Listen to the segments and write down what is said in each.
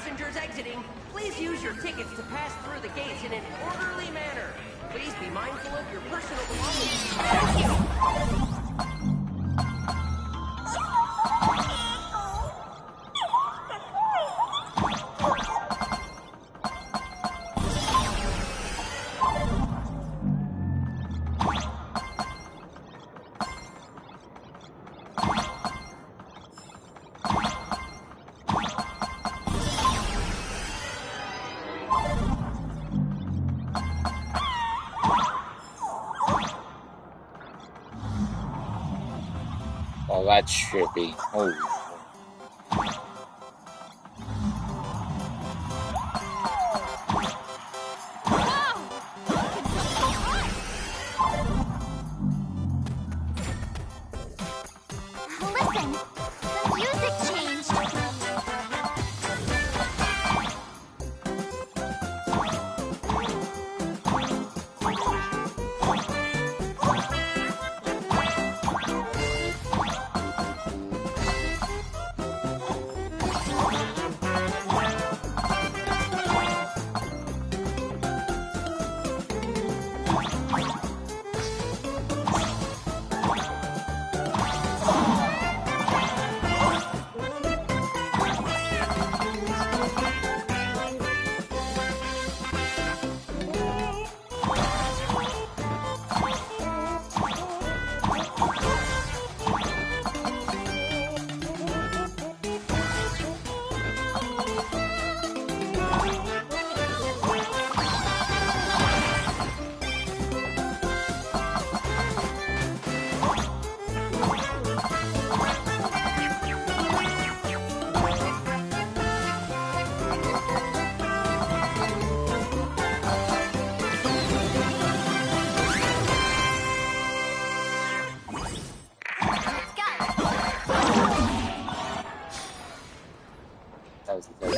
passengers exiting, please use your tickets to pass through the gates in an orderly manner. Please be mindful of your personal belongings. Thank you! Oh, that's trippy. Holy. Listen, the music changed. That was the first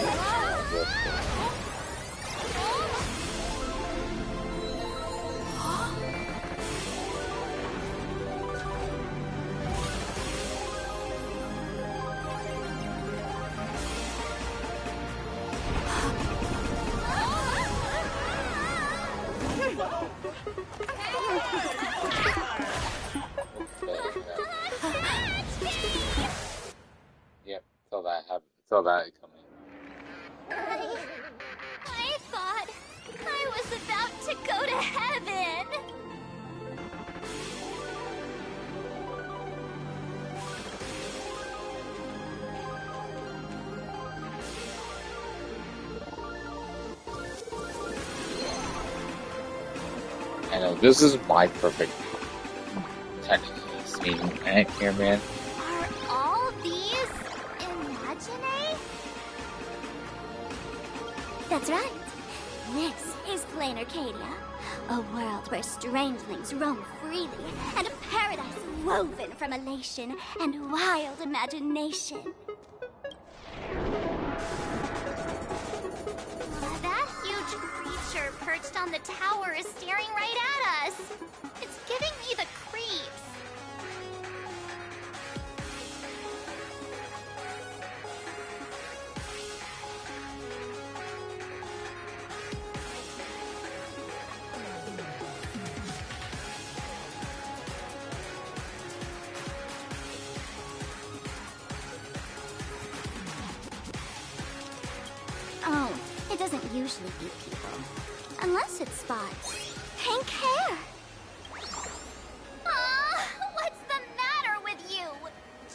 Yep, saw that coming. I thought I was about to go to heaven. I know, this is my perfect technical scene here, man. Are all these imagine? That's right. This is Plain Arcadia, a world where strangelings roam freely, and a paradise woven from elation and wild imagination. That huge creature perched on the tower is staring right at us. It's giving me the creeps. Oh, it doesn't usually eat people. Unless it spots pink hair. What's the matter with you?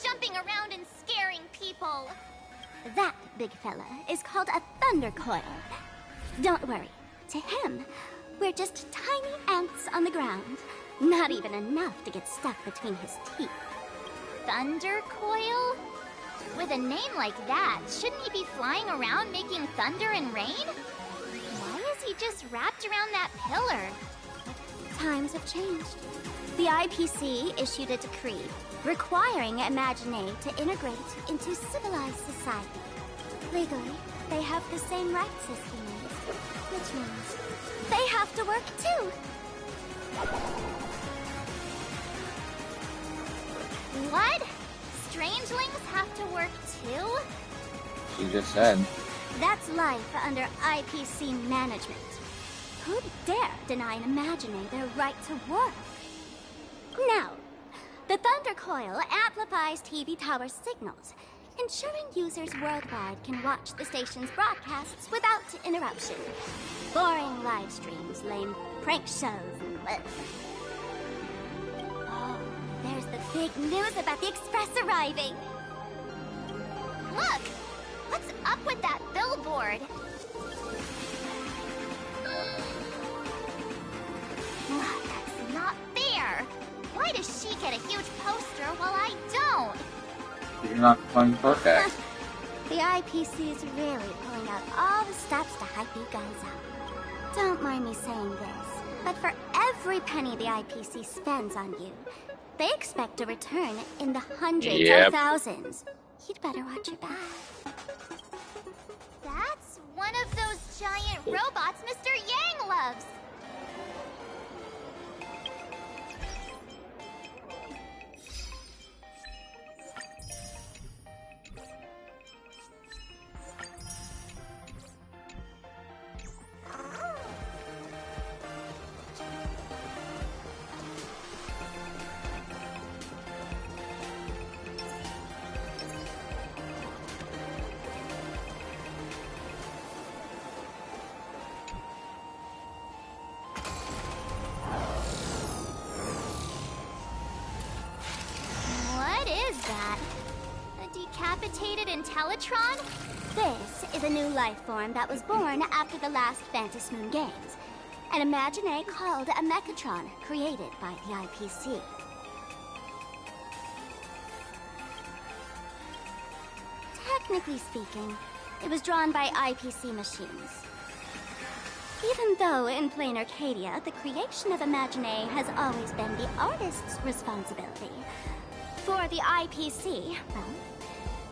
Jumping around and scaring people. That, big fella, is called a thunder coil. Don't worry. To him, we're just tiny ants on the ground. Not even enough to get stuck between his teeth. Thunder coil? With a name like that, shouldn't he be flying around making thunder and rain? Why is he just wrapped around that pillar? Times have changed. The IPC issued a decree requiring Imagine to integrate into civilized society. Legally, they have the same rights as humans, which means they have to work too. What? Strangelings have to work too? She just said. That's life under IPC management. Who'd dare deny an Imagine their right to work? Now, the Thunder Coil amplifies TV tower signals, ensuring users worldwide can watch the station's broadcasts without interruption. Boring live streams, lame prank shows, and... Oh, there's the big news about the Express arriving! Look! What's up with that billboard? That's not fair! Why does she get a huge poster while I don't? You're not playing forecast. The IPC is really pulling out all the stops to hype you guys up. Don't mind me saying this, but for every penny the IPC spends on you, they expect a return in the hundreds or thousands. You'd better watch your back. That's one of those giant robots Mr. Yang loves. Decapitated Intellatron? This is a new life form that was born after the last Phantom Moon Games. An Imagine called a Mechatron, created by the IPC. Technically speaking, it was drawn by IPC machines. Even though in plain Arcadia, the creation of Imagine has always been the artist's responsibility. For the IPC, well,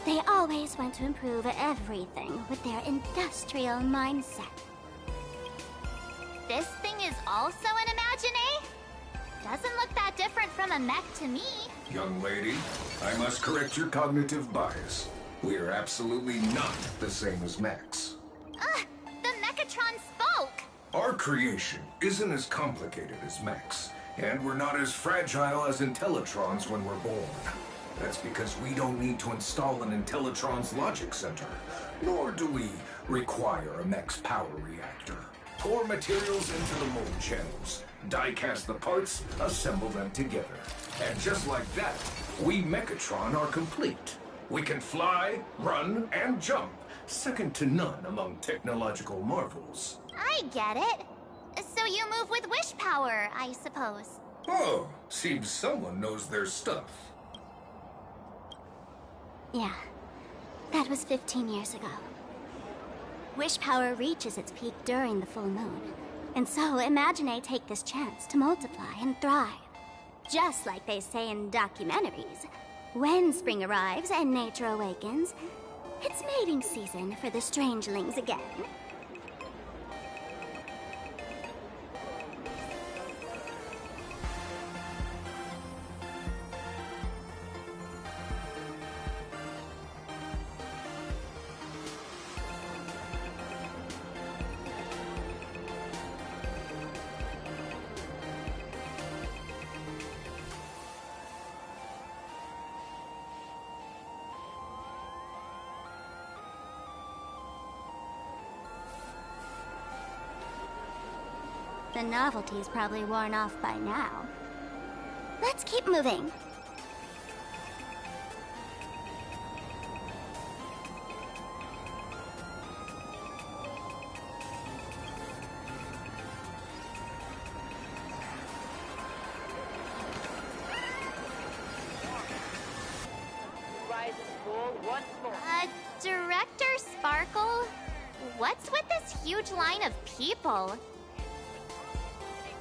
they always want to improve everything with their industrial mindset. This thing is also an Imagine? Doesn't look that different from a mech to me. Young lady, I must correct your cognitive bias. We are absolutely not the same as mechs. The Mechatron spoke! Our creation isn't as complicated as mechs, and we're not as fragile as Intellitrons when we're born. That's because we don't need to install an Intellatron's logic center, nor do we require a mech's power reactor. Pour materials into the mold channels, die-cast the parts, assemble them together. And just like that, we Mechatron are complete. We can fly, run, and jump, second to none among technological marvels. I get it. So you move with wish power, I suppose. Oh, seems someone knows their stuff. Yeah, that was 15 years ago. Wish power reaches its peak during the full moon. And so Imagine take this chance to multiply and thrive. Just like they say in documentaries. When spring arrives and nature awakens, it's mating season for the strangelings again. The novelty's probably worn off by now. Let's keep moving. Rise full once more. Director Sparkle? What's with this huge line of people?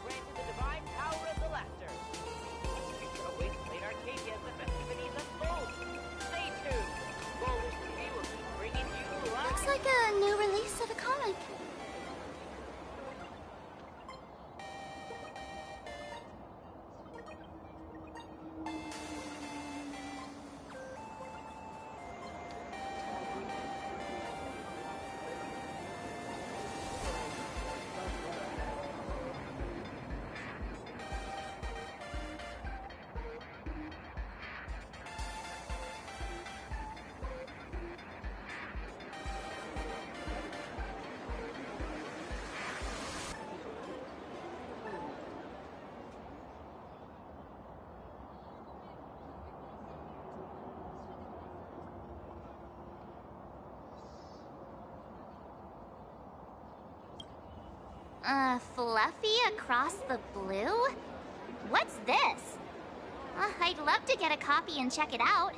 Granted the divine power of the laughter. Future awaits late Arcadia as the festivities unfold. Stay tuned. Rolling review will keep bringing you live. Looks like a new release of a comic. Fluffy across the blue? What's this? I'd love to get a copy and check it out.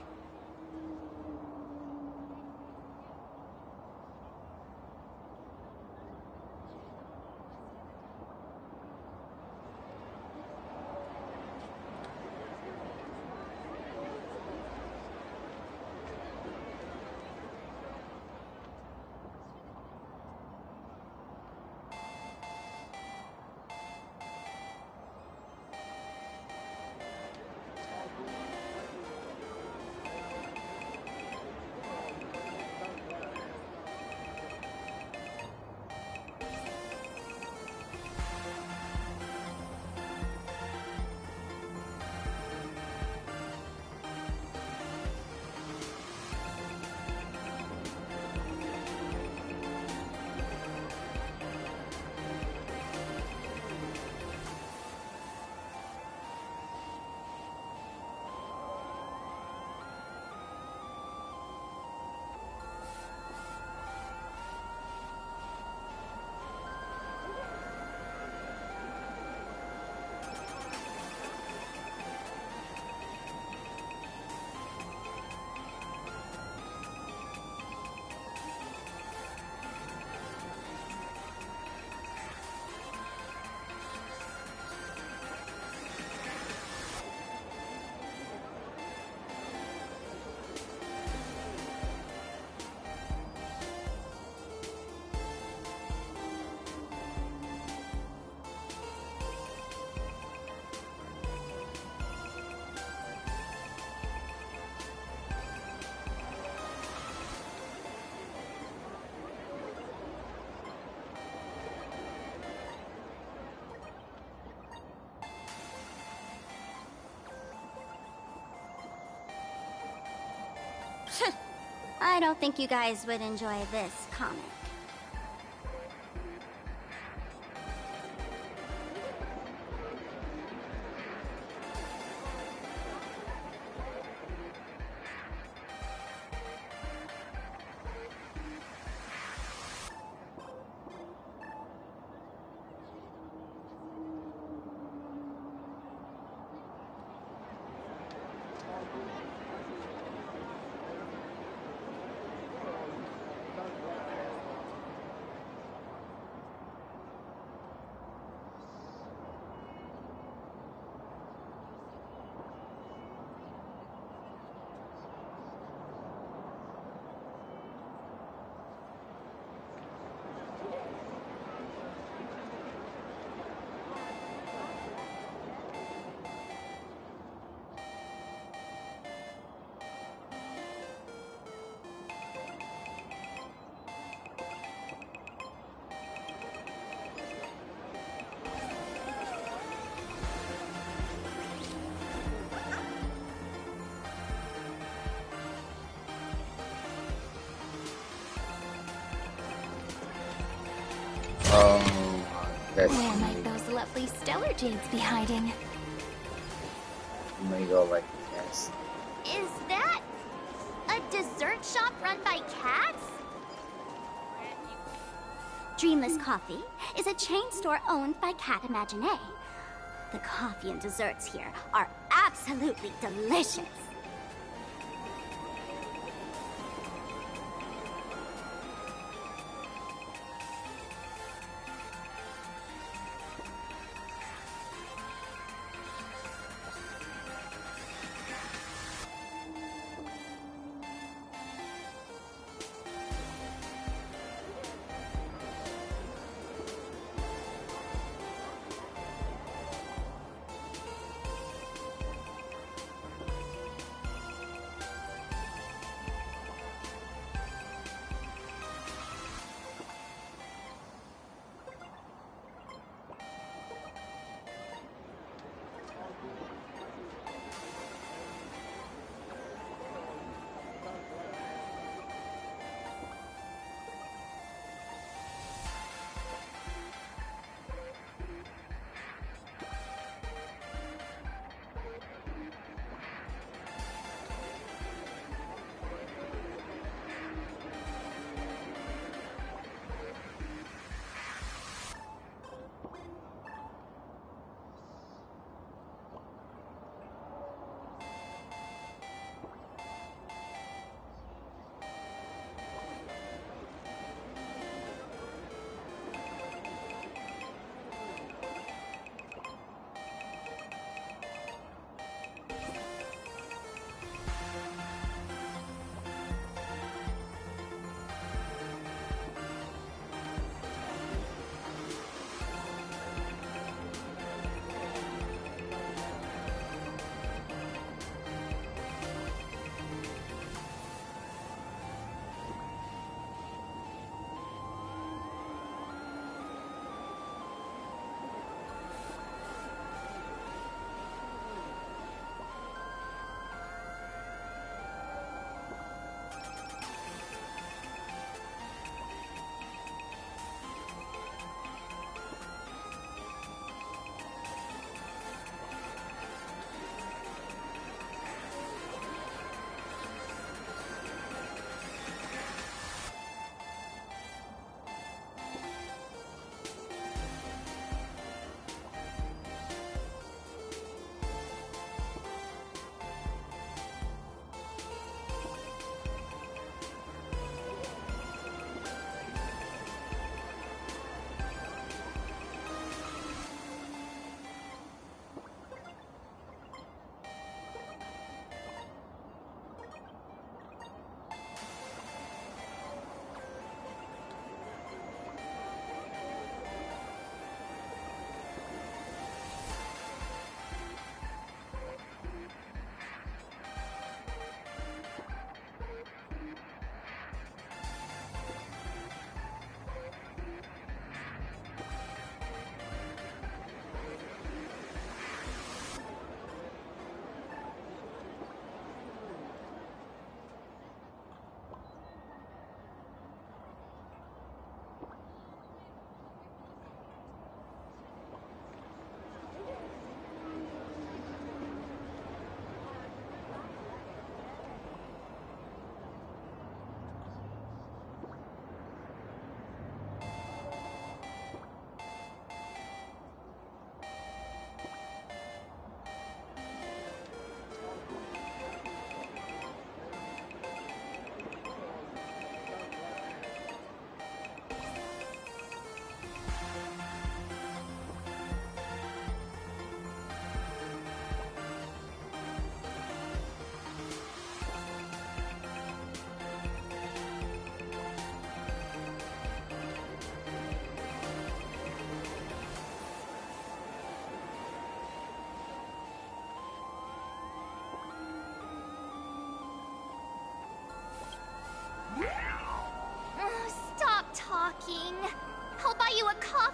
I don't think you guys would enjoy this comic. That's Where might those lovely stellar jades be hiding? I'm gonna go like this. Is that a dessert shop run by cats? Dreamless Coffee is a chain store owned by Cat Imagine. The coffee and desserts here are absolutely delicious.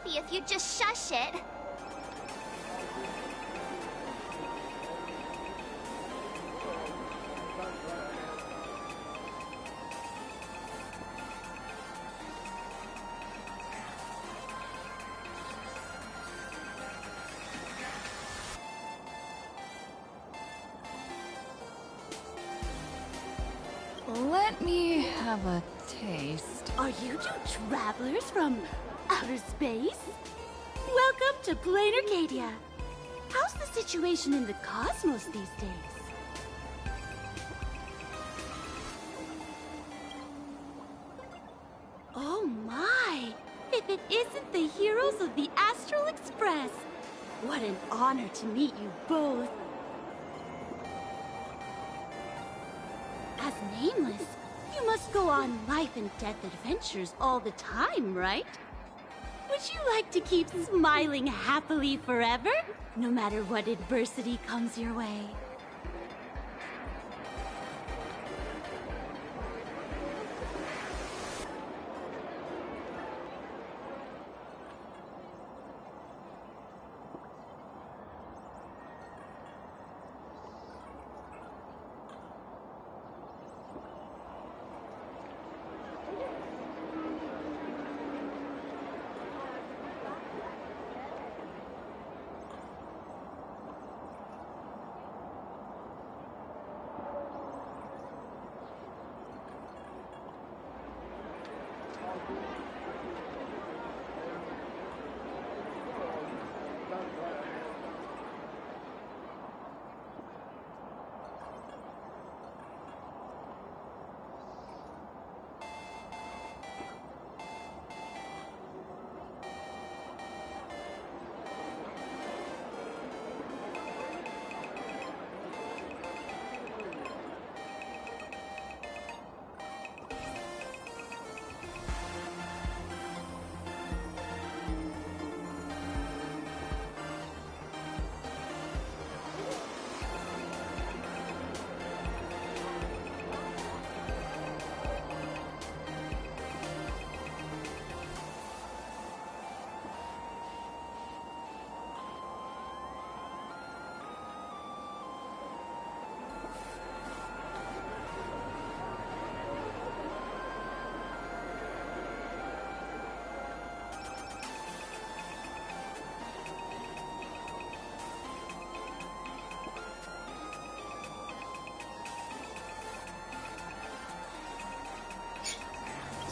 happy if you'd just shush it. Let me have a taste. Are you two travelers from outer space? Welcome to Plain Arcadia. How's the situation in the cosmos these days? Oh my! If it isn't the heroes of the Astral Express! What an honor to meet you both. As Nameless, you must go on life and death adventures all the time, right? Would you like to keep smiling happily forever, no matter what adversity comes your way?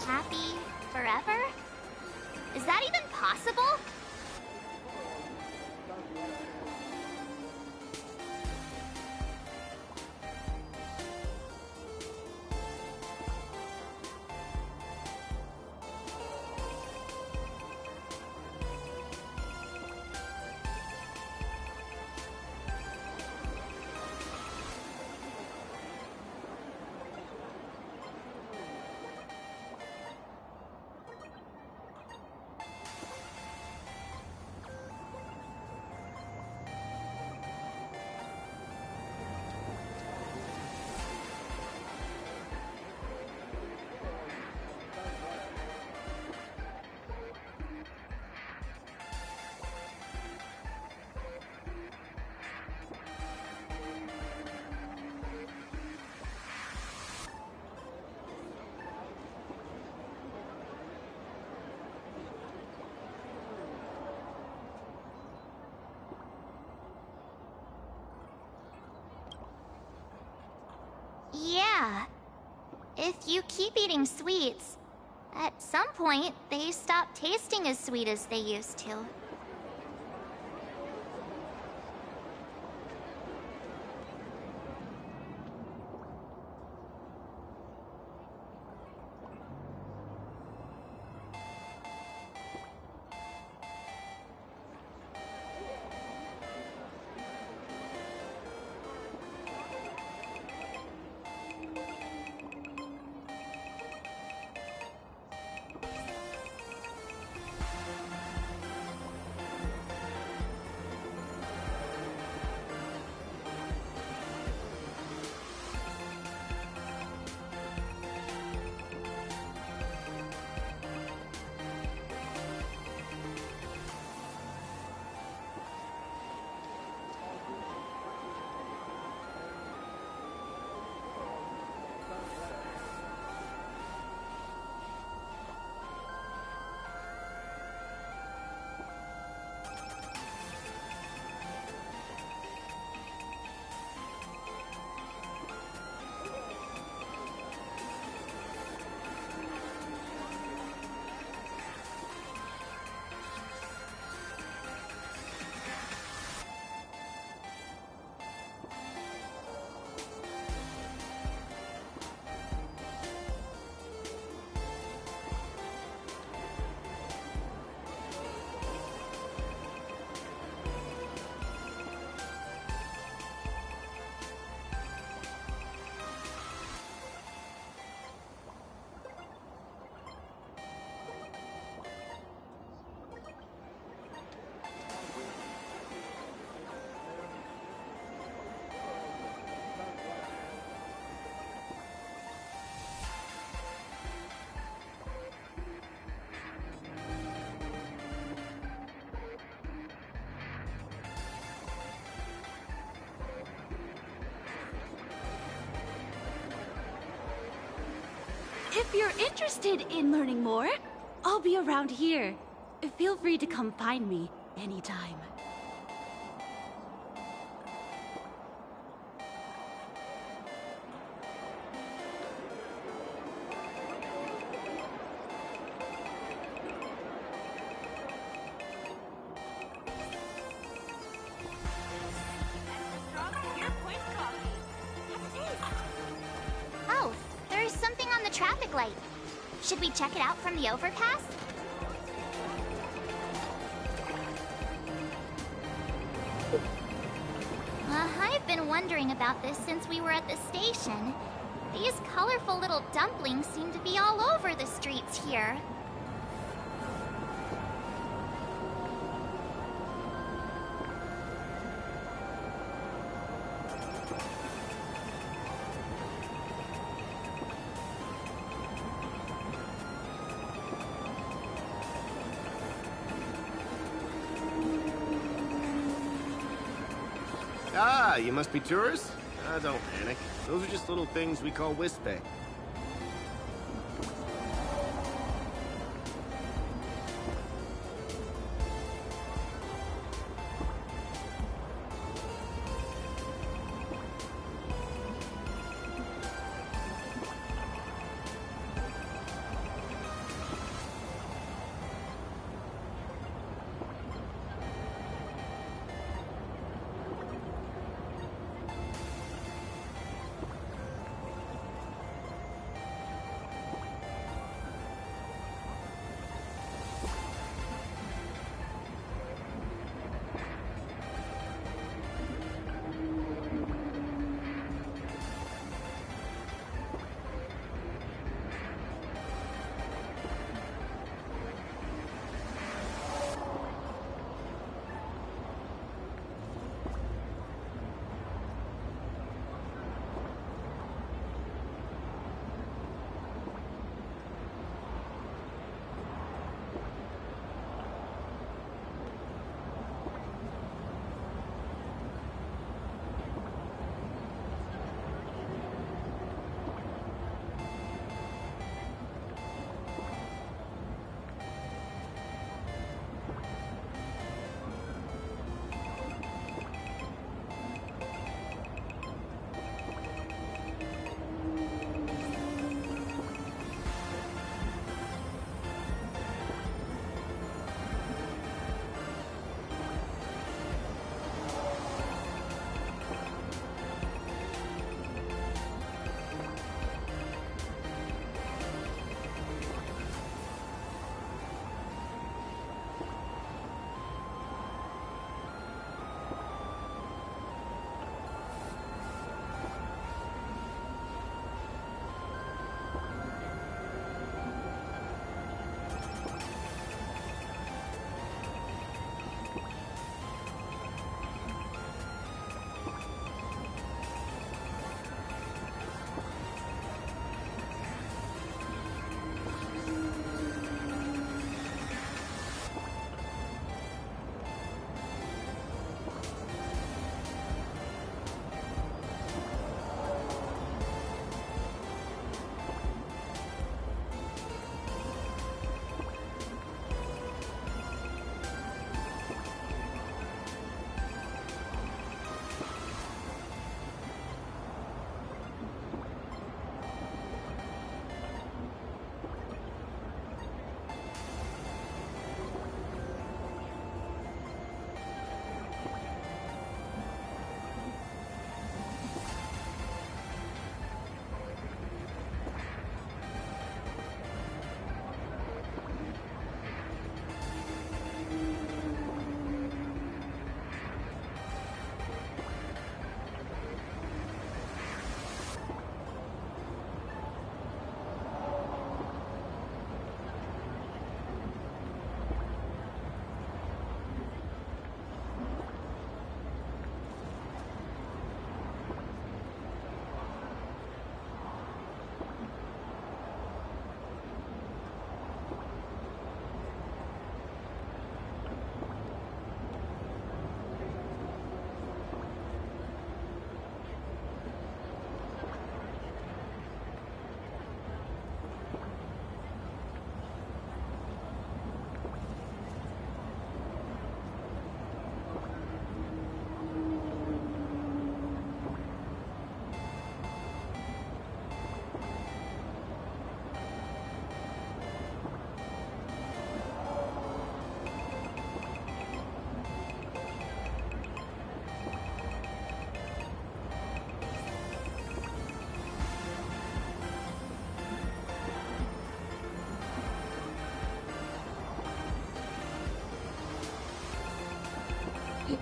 Happy forever? Is that even possible? Yeah. If you keep eating sweets, at some point they stop tasting as sweet as they used to. If you're interested in learning more, I'll be around here. Feel free to come find me anytime. Oh, there's something on the traffic light. Should we check it out from the overpass? I've been wondering about this since we were at the station. These colorful little dumplings seem to be all over the streets here. Ah, you must be tourists? Ah, don't panic. Those are just little things we call wispe.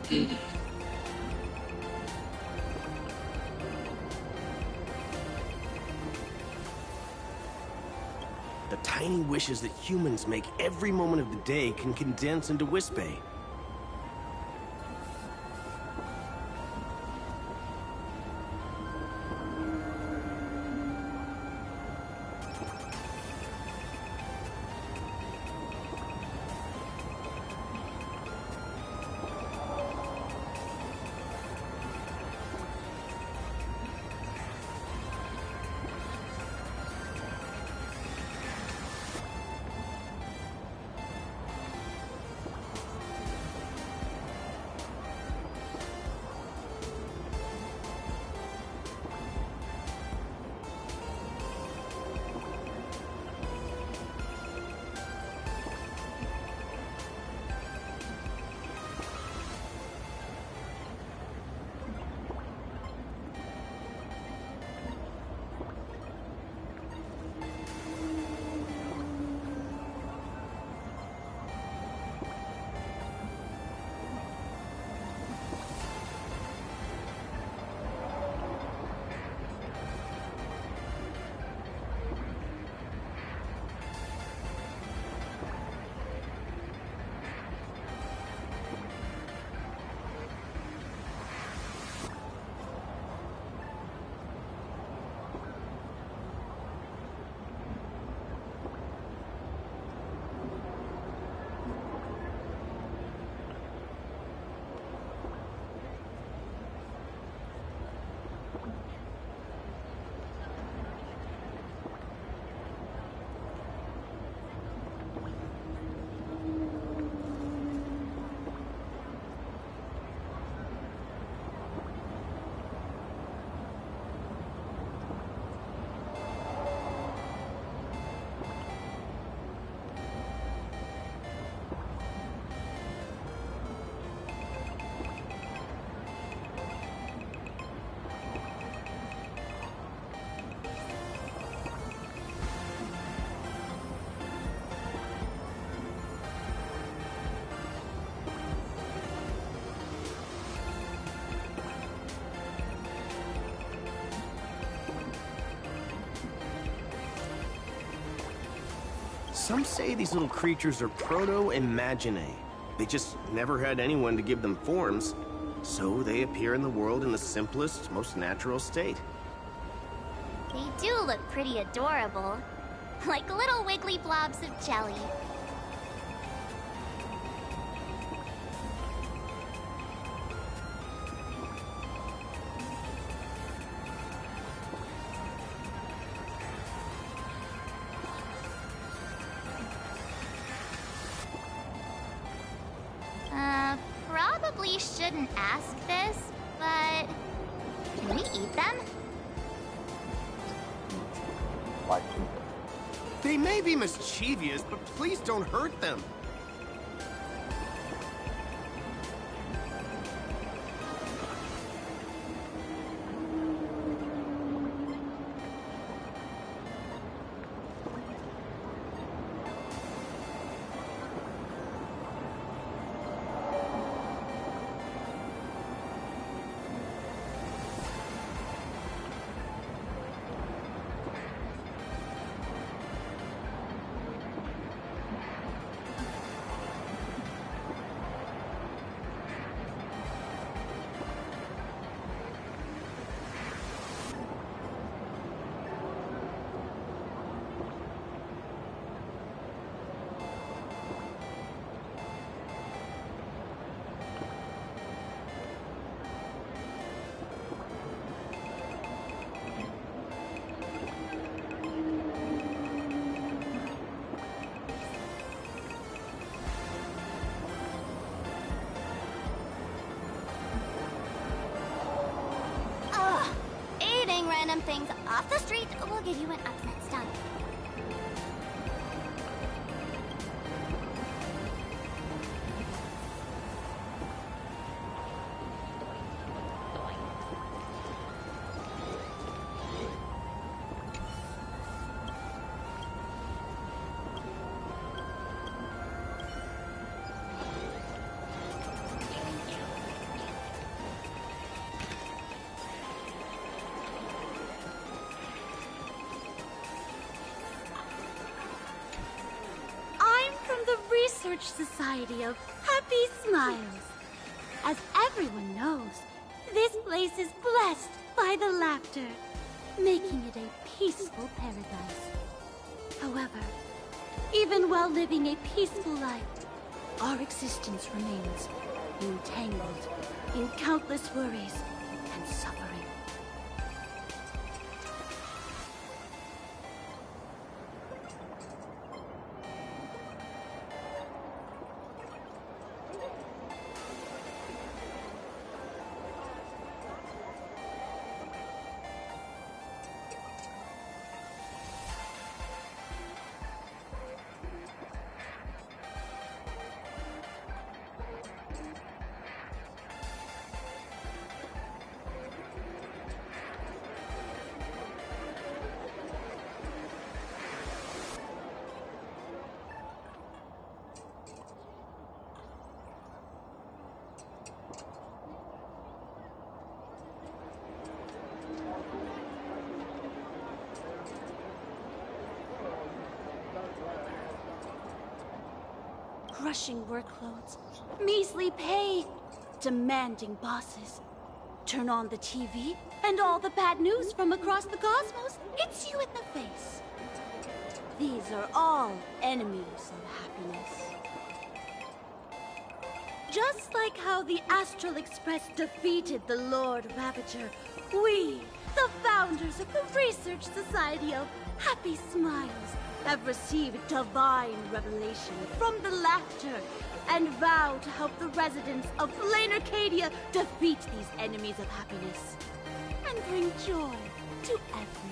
The tiny wishes that humans make every moment of the day can condense into Wisp-Bay. Some say these little creatures are proto-imaginae. They just never had anyone to give them forms, so they appear in the world in the simplest, most natural state. They do look pretty adorable. Like little wiggly blobs of jelly. Probably shouldn't ask this, but can we eat them? Like, They may be mischievous, but please don't hurt them. Random things off the street will give you an upset stomach. research society of Happy Smiles. As everyone knows, this place is blessed by the laughter, making it a peaceful paradise. However, even while living a peaceful life, our existence remains entangled in countless worries and suffering. Crushing workloads, measly pay, demanding bosses. Turn on the TV, and all the bad news from across the cosmos hits you in the face. These are all enemies of happiness. Just like how the Astral Express defeated the Lord Ravager, we, the founders of the Research Society of Happy Smiles, have received divine revelation from the laughter and vow to help the residents of Flame Arcadia defeat these enemies of happiness and bring joy to everyone.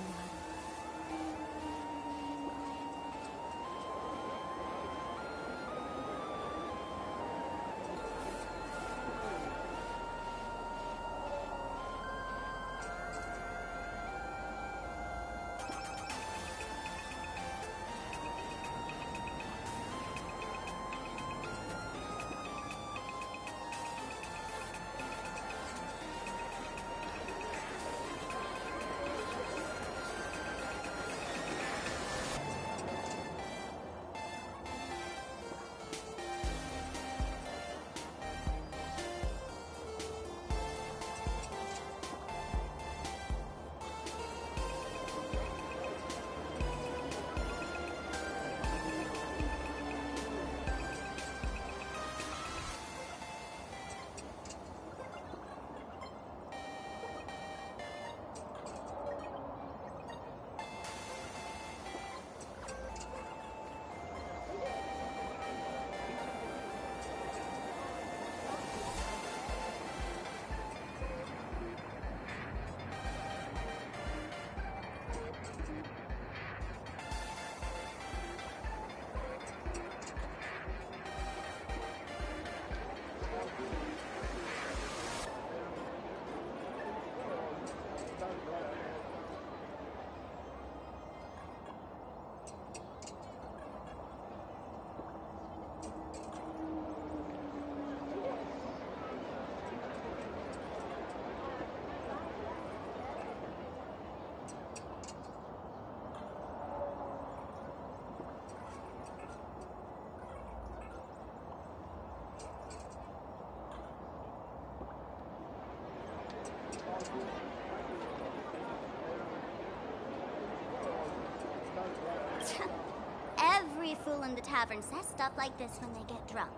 Every fool in the tavern says stuff like this when they get drunk.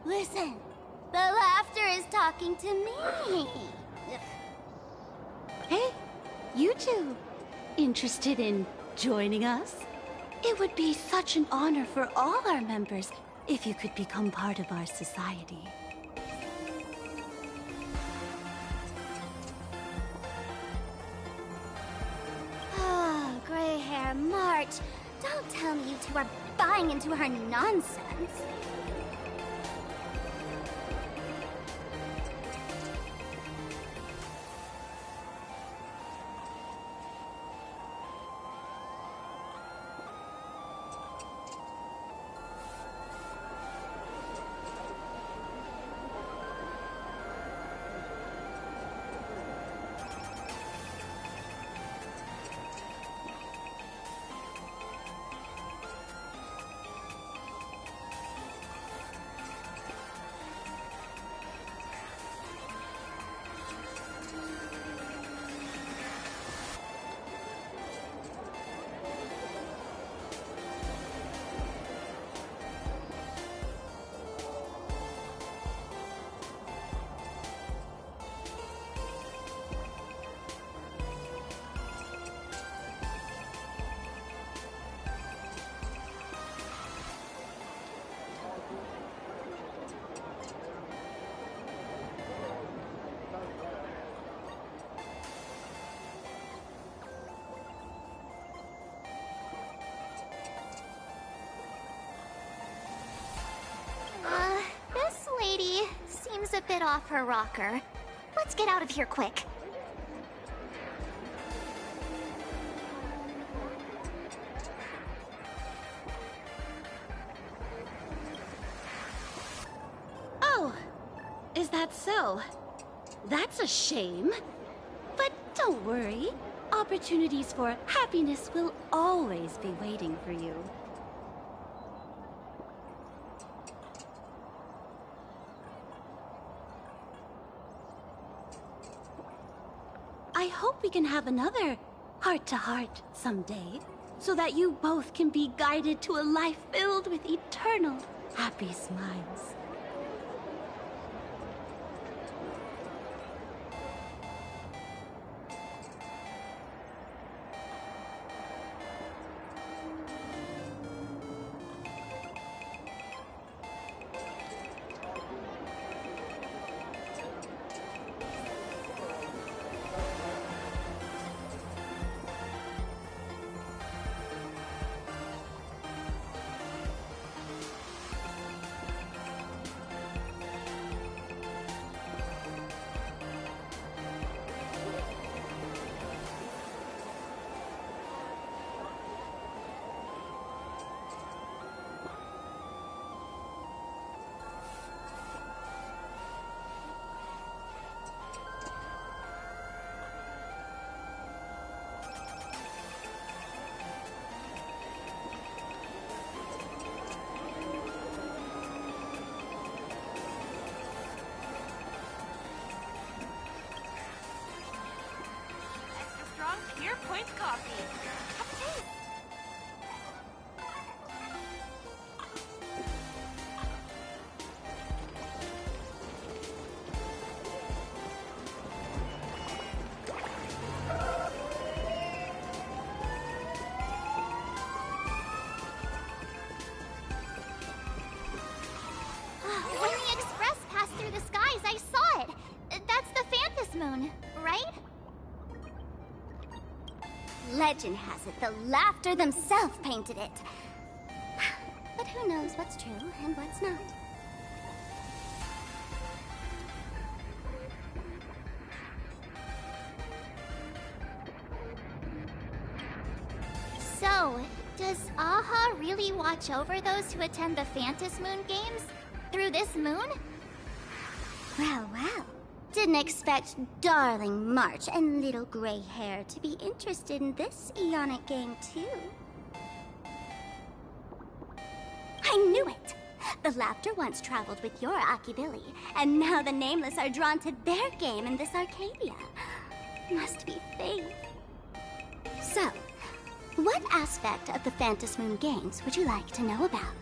Listen, the laughter is talking to me. Hey, you two, interested in joining us? It would be such an honor for all our members if you could become part of our society. Oh, gray hair March. Don't tell me you two are buying into her nonsense. bit off her rocker. Let's get out of here quick. Oh, is that so? That's a shame. But don't worry. Opportunities for happiness will always be waiting for you. I hope we can have another heart-to-heart someday, so that you both can be guided to a life filled with eternal happy smiles. Extra strong Pure Point coffee. A taste. When the express passed through the skies, I saw it. That's the Phantom Moon, right? Legend has it the Laughter themselves painted it. But who knows what's true and what's not. So, does Aha really watch over those who attend the Phantom Moon Games? Through this moon? Well, well. Didn't expect darling March and little gray hair to be interested in this Eonic game, too. I knew it! The Laughter once traveled with your Akibilly, and now the Nameless are drawn to their game in this Arcadia. Must be fate. So, what aspect of the Phantom Moon Games would you like to know about?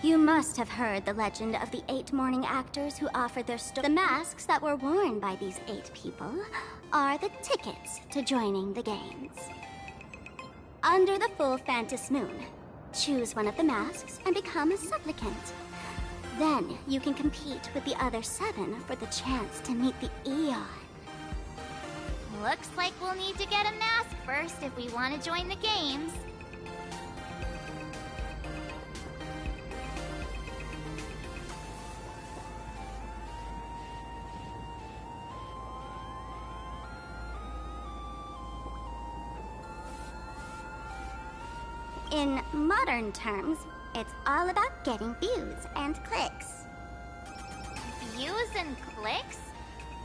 You must have heard the legend of the 8 morning actors who offered their The masks that were worn by these 8 people are the tickets to joining the games. Under the full Phantom Moon, choose one of the masks and become a supplicant. Then you can compete with the other 7 for the chance to meet the Eon. Looks like we'll need to get a mask first if we want to join the games. In modern terms, it's all about getting views and clicks. Views and clicks?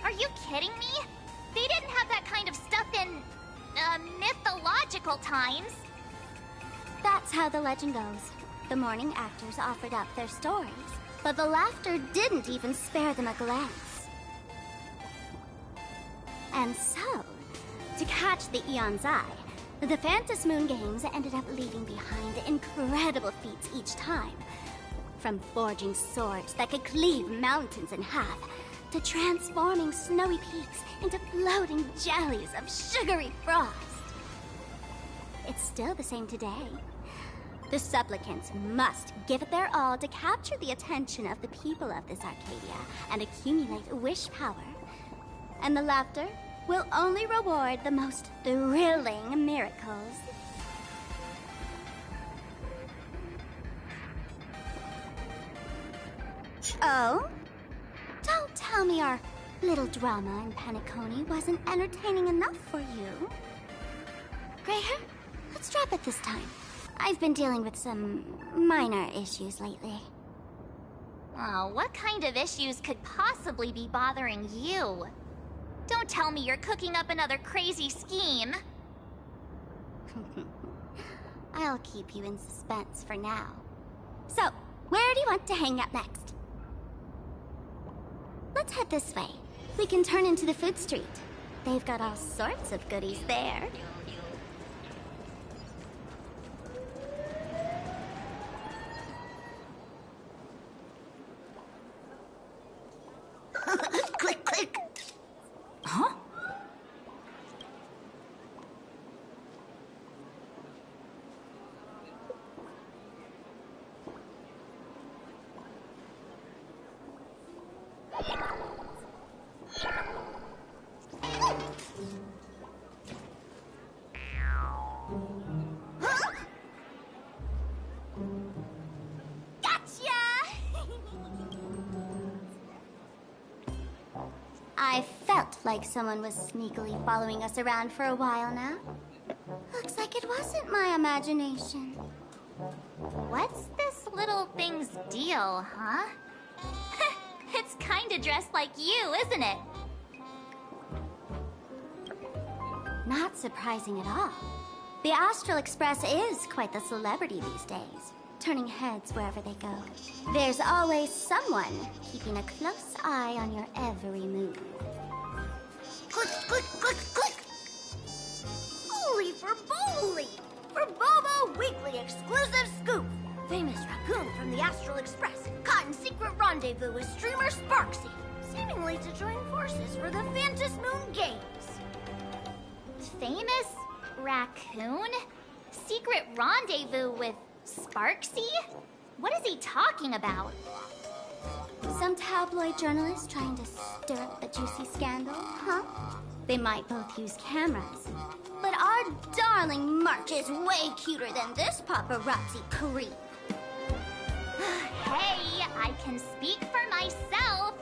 Are you kidding me? They didn't have that kind of stuff in, mythological times. That's how the legend goes. The morning actors offered up their stories, but the laughter didn't even spare them a glance. And so, to catch the Eon's eye, the Phantom Moon Games ended up leaving behind incredible feats each time. From forging swords that could cleave mountains in half, to transforming snowy peaks into floating jellies of sugary frost. It's still the same today. The supplicants must give it their all to capture the attention of the people of this Arcadia and accumulate wish power. And the laughter will only reward the most thrilling miracles. Oh? Don't tell me our little drama in Penacony wasn't entertaining enough for you. Greyhair, let's drop it this time. I've been dealing with some minor issues lately. Oh, what kind of issues could possibly be bothering you? Don't tell me you're cooking up another crazy scheme. I'll keep you in suspense for now. So, where do you want to hang out next? Let's head this way. We can turn into the food street. They've got all sorts of goodies there. Click, click. Huh? I felt like someone was sneakily following us around for a while now. Looks like it wasn't my imagination. What's this little thing's deal, huh? It's kinda dressed like you, isn't it? Not surprising at all. The Astral Express is quite the celebrity these days, turning heads wherever they go. There's always someone keeping a close eye on your every move. Click, click, click, click. Holy for Bowly! For Bobo Weekly exclusive scoop! Famous raccoon from the Astral Express caught in secret rendezvous with streamer Sparksy, seemingly to join forces for the Phantom Moon Games. Famous raccoon? Secret rendezvous with Sparksy? What is he talking about? Some tabloid journalist trying to stir up a juicy scandal, huh? They might both use cameras. But our darling March is way cuter than this paparazzi creep. Hey, I can speak for myself.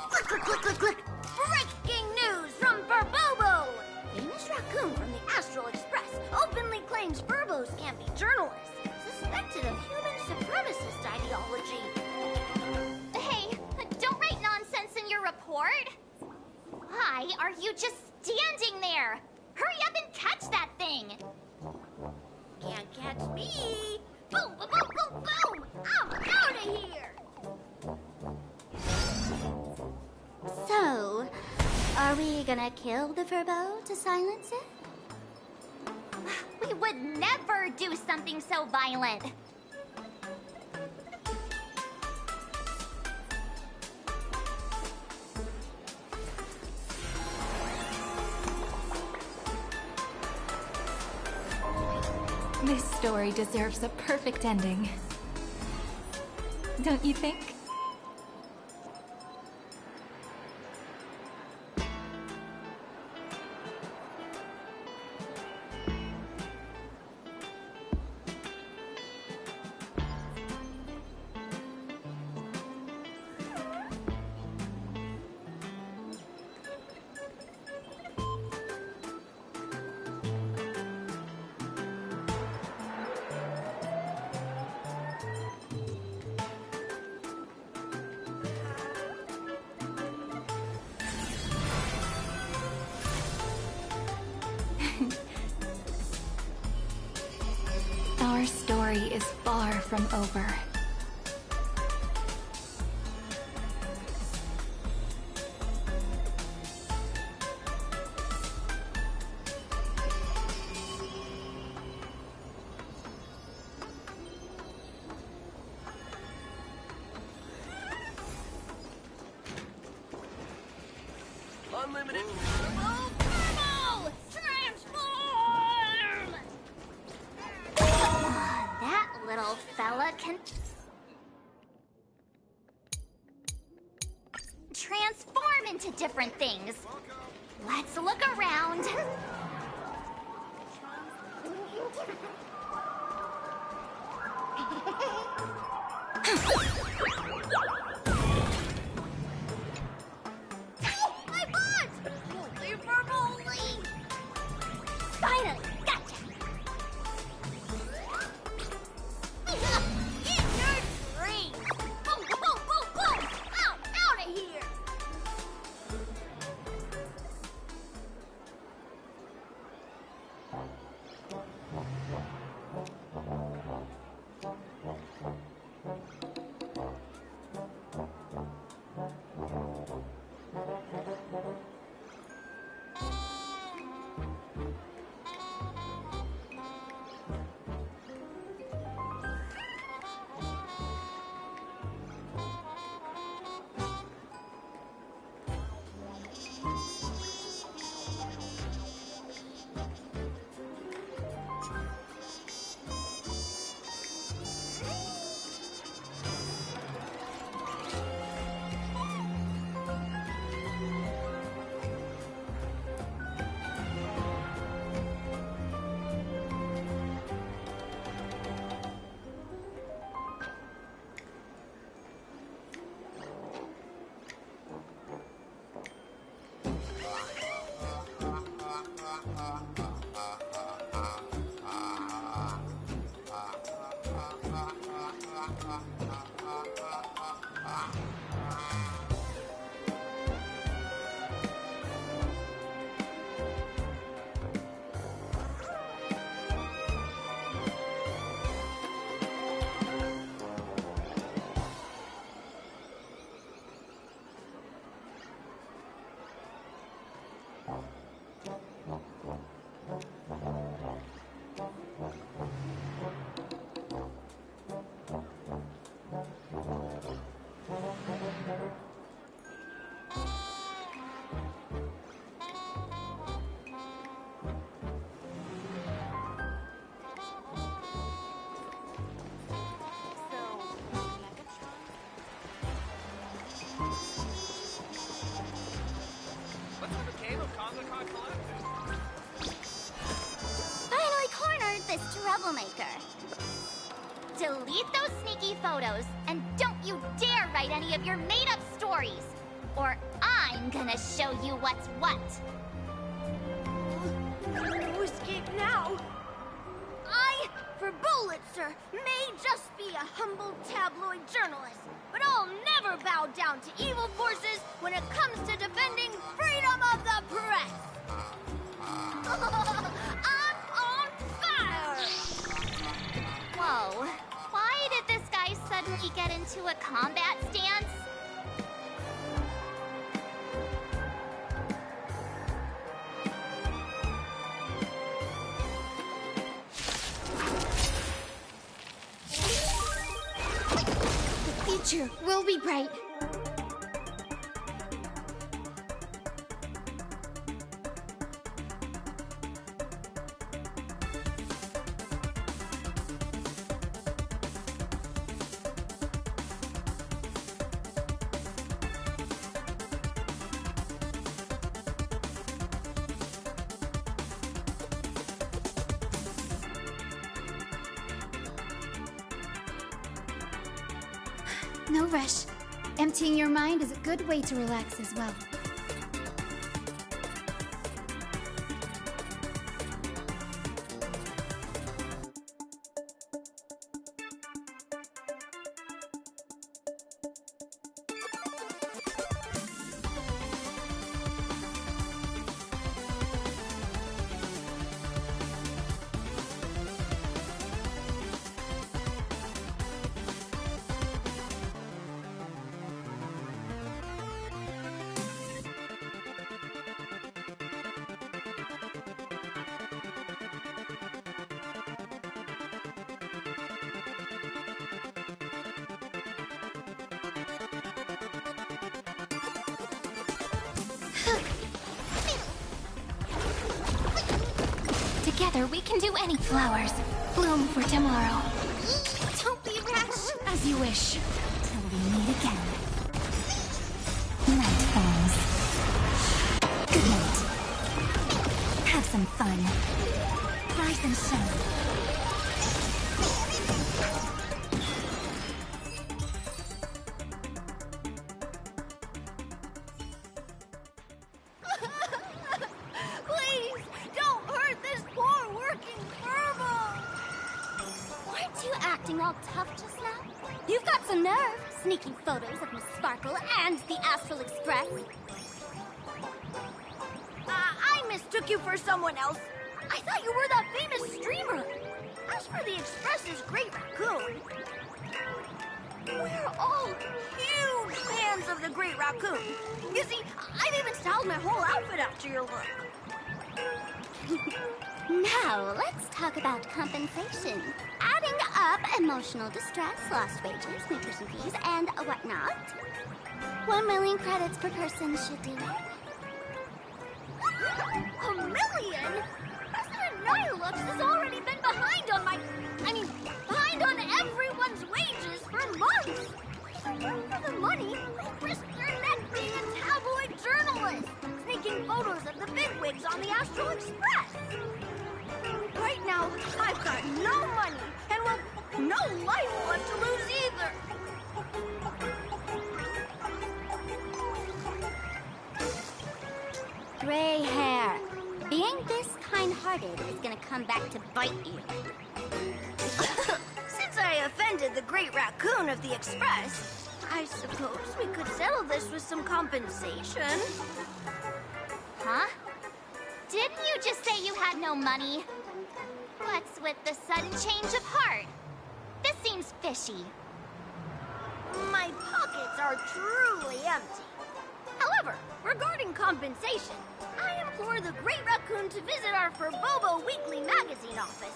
Click, click, click, click, click! Breaking news from Burbobo! Famous raccoon from the Astral Express openly claims Burbos can't be journalists, suspected of human supremacist ideology. Hey, don't write nonsense in your report. Why are you just standing there? Hurry up and catch that thing. Can't catch me! Boom, boom, boom, boom, boom! I'm out of here! So, are we gonna kill the Furbo to silence it? We would never do something so violent. This story deserves a perfect ending. Don't you think? story is far from over. Unlimited. Transform! That little fella can transform into different things. Let's look around. My butt! Holy for bowling! Finally, gotcha! Eat your dreams! Boom, boom, boom, boom! Out of here! Finally cornered this troublemaker. Delete those sneaky photos, and don't you dare write any of your made-up stories, or I'm gonna show you what's what. To escape now. I, for Bullitzer, may just be a humble tabloid journalist, but I'll never bow down to evil forces when it comes to defending freedom of the press. I'm on fire! Whoa, why did this guy suddenly get into a combat stance? The future will be bright. No rush. Emptying your mind is a good way to relax as well. Together we can do any flowers. Bloom for tomorrow. Don't be rash. As you wish. Till we meet again. Night falls. Good night. Have some fun. Rise and shine. Please, don't hurt this poor working furbo. Weren't you acting all tough just now? You've got some nerve, sneaking photos of Miss Sparkle and the Astral Express. I mistook you for someone else. I thought you were that famous streamer. As for the Express's Great Raccoon, we're all huge fans of the Great Raccoon. You see, I've even styled my whole outfit after your look. Now, let's talk about compensation. Adding up emotional distress, lost wages, nutrition fees, and whatnot. 1 million credits per person should do it. A million? President Nihilux has already been behind on behind on everyone's wages for months. For the money, I risked your neck being a tabloid journalist, sneaking photos of the bigwigs on the Astral Express. Right now, I've got no money, and well, no life left to lose either. Gray hair. Being this kind-hearted is gonna come back to bite you. Since I offended the Great Raccoon of the Express, I suppose we could settle this with some compensation. Huh? Didn't you just say you had no money? What's with the sudden change of heart? This seems fishy. My pockets are truly empty. However, regarding compensation, I implore the Great Raccoon to visit our Furbobo Weekly magazine office.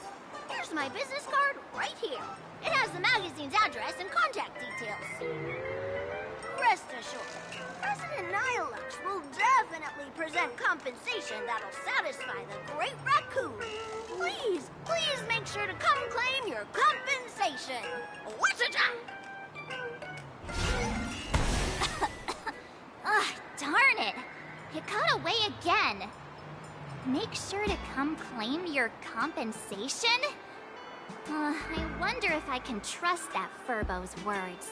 Here's my business card right here. It has the magazine's address and contact details. Rest assured, President Nihilux will definitely present compensation that'll satisfy the Great Raccoon. Please, please make sure to come claim your compensation. What's it? Ugh, darn it! It got away again. Make sure to come claim your compensation? I wonder if I can trust that Furbo's words.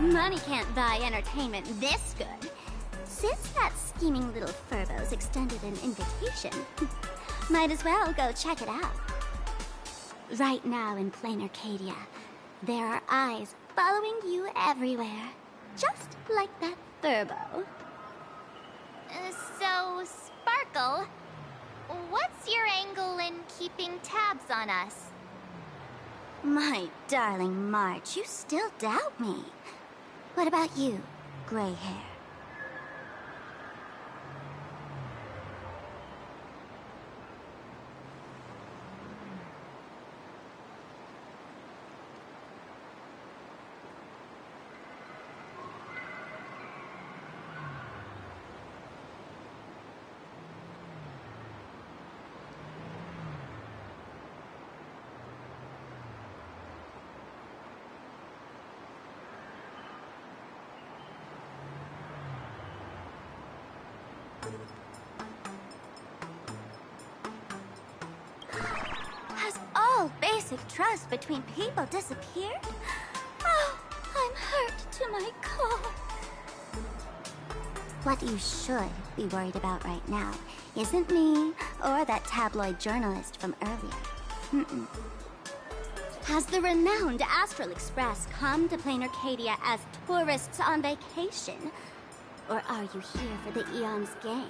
Money can't buy entertainment this good. Since that scheming little Furbo's extended an invitation, might as well go check it out. Right now in plain Arcadia, there are eyes following you everywhere. Just like that Furbo. So, Sparkle, what's your angle in keeping tabs on us? My darling March, you still doubt me. What about you, gray hair? Has all basic trust between people disappeared? Oh, I'm hurt to my core. What you should be worried about right now isn't me or that tabloid journalist from earlier. Has the renowned Astral Express come to plain Arcadia as tourists on vacation? Or are you here for the Eon's game,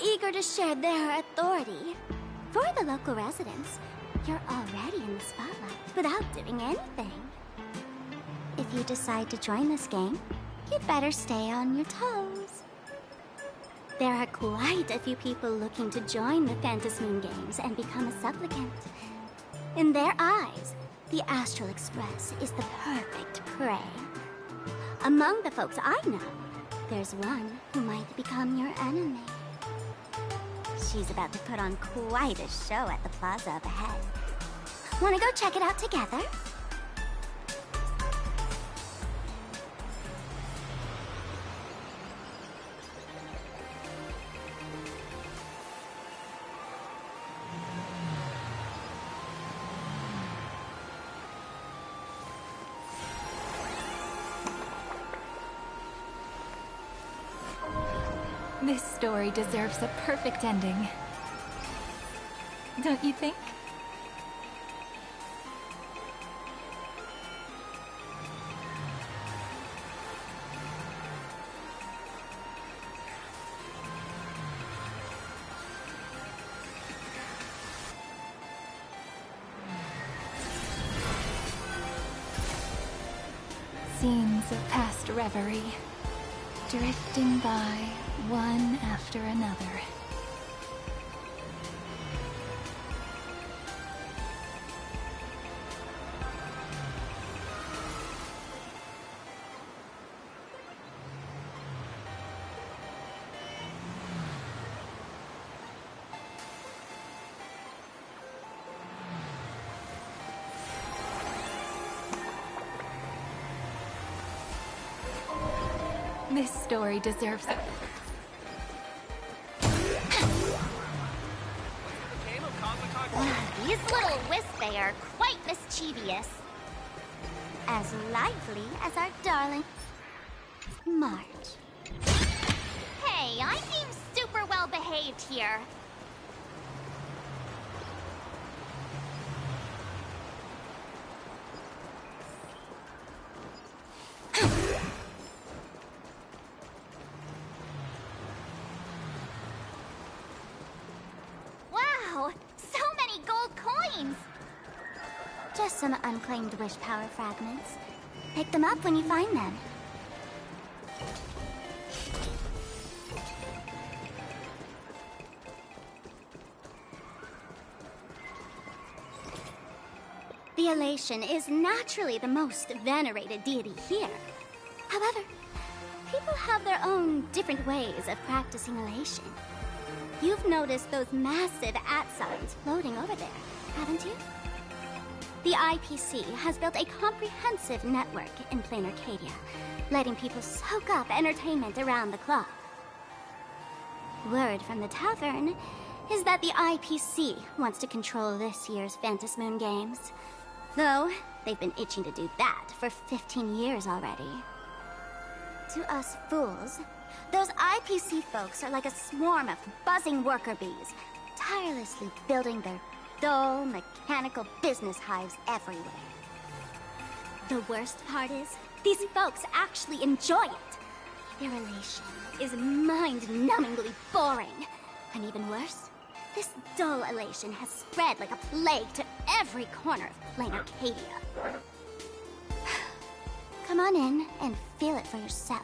eager to share their authority? For the local residents, you're already in the spotlight without doing anything. If you decide to join this game, you'd better stay on your toes. There are quite a few people looking to join the Phantasmoon Games and become a supplicant. In their eyes, the Astral Express is the perfect prey. Among the folks I know, there's one who might become your enemy. She's about to put on quite a show at the plaza up ahead. Wanna go check it out together? This story deserves a perfect ending. Don't you think? Scenes of past reverie, drifting by one after another. This story deserves it. These little Wispay are quite mischievous. As lively as our darling March. Hey, I seem super well behaved here. Wow, so many gold coins! Just some unclaimed wish power fragments. Pick them up when you find them. The Elation is naturally the most venerated deity here. However, people have their own different ways of practicing Elation. You've noticed those massive signs floating over there, haven't you? The IPC has built a comprehensive network in plain Arcadia, letting people soak up entertainment around the clock. Word from the tavern is that the IPC wants to control this year's Phantasmoon Games. Though, they've been itching to do that for 15 years already. to us fools, those IPC folks are like a swarm of buzzing worker bees, tirelessly building their dull, mechanical business hives everywhere. The worst part is, these folks actually enjoy it. Their elation is mind-numbingly boring. And even worse, this dull elation has spread like a plague to every corner of plain Arcadia. Come on in and feel it for yourself.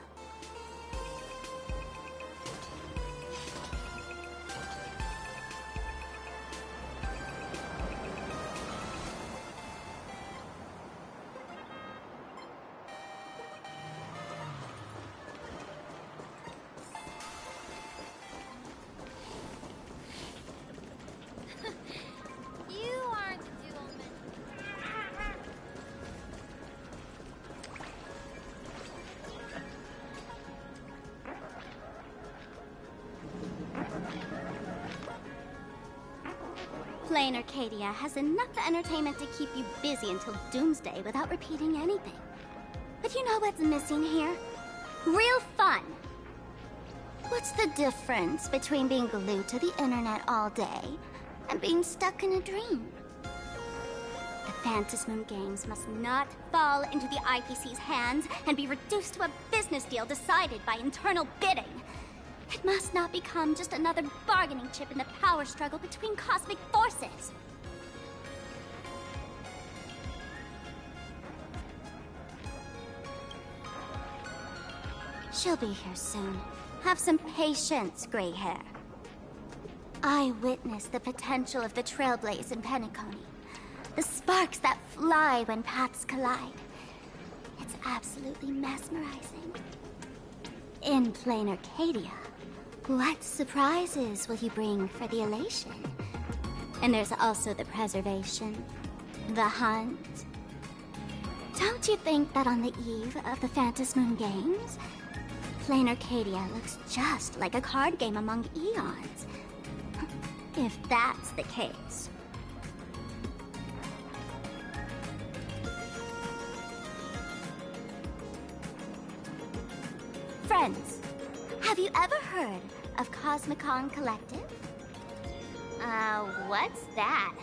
Plain Arcadia has enough entertainment to keep you busy until doomsday without repeating anything. But you know what's missing here? Real fun! What's the difference between being glued to the internet all day and being stuck in a dream? The Phantasmoon games must not fall into the IPC's hands and be reduced to a business deal decided by internal bidding. It must not become just another bargaining chip in the power struggle between cosmic forces. She'll be here soon. Have some patience, gray hair. I witnessed the potential of the trailblaze in Penacony. The sparks that fly when paths collide. It's absolutely mesmerizing. In plain Arcadia, what surprises will you bring for the elation? And there's also the preservation, the hunt. Don't you think that on the eve of the Phantasmoon Games, plain Arcadia looks just like a card game among eons? If that's the case. Friends, have you ever heard of Cosmicon Collective? What's that?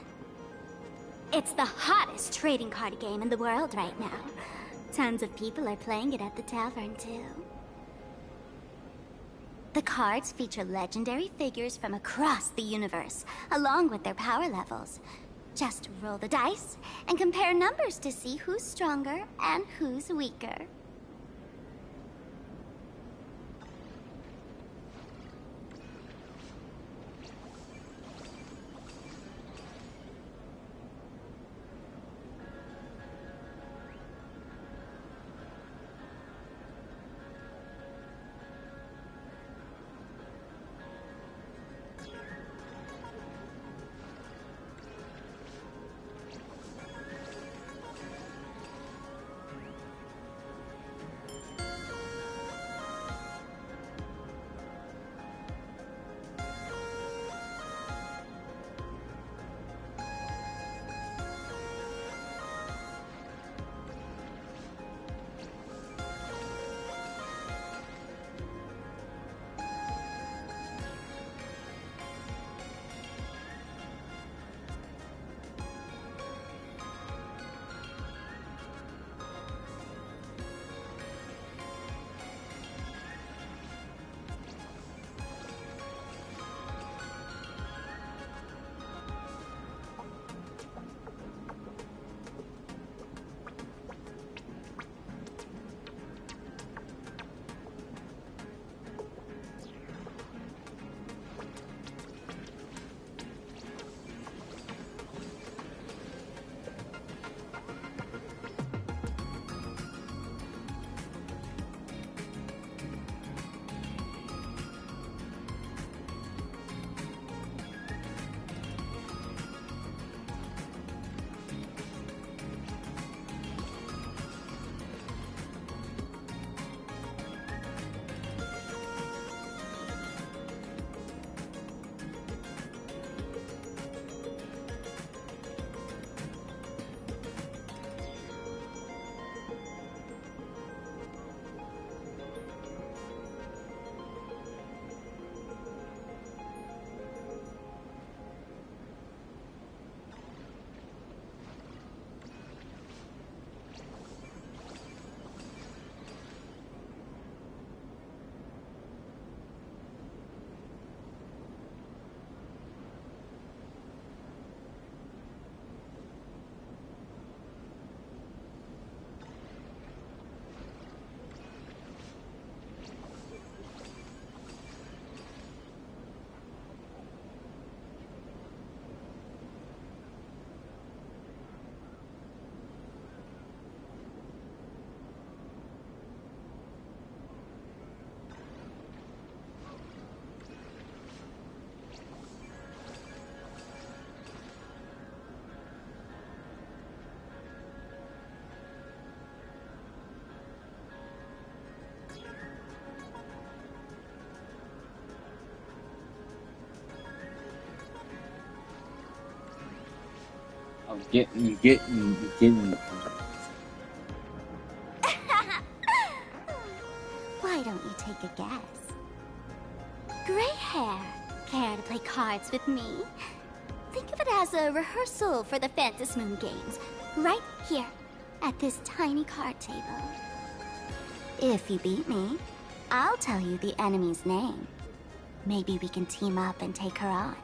It's the hottest trading card game in the world right now. Tons of people are playing it at the tavern, too. The cards feature legendary figures from across the universe, along with their power levels. Just roll the dice and compare numbers to see who's stronger and who's weaker. I'm getting. Why don't you take a guess? Gray hair. Care to play cards with me? Think of it as a rehearsal for the Phantom Moon games. Right here, at this tiny card table. If you beat me, I'll tell you the enemy's name. Maybe we can team up and take her on.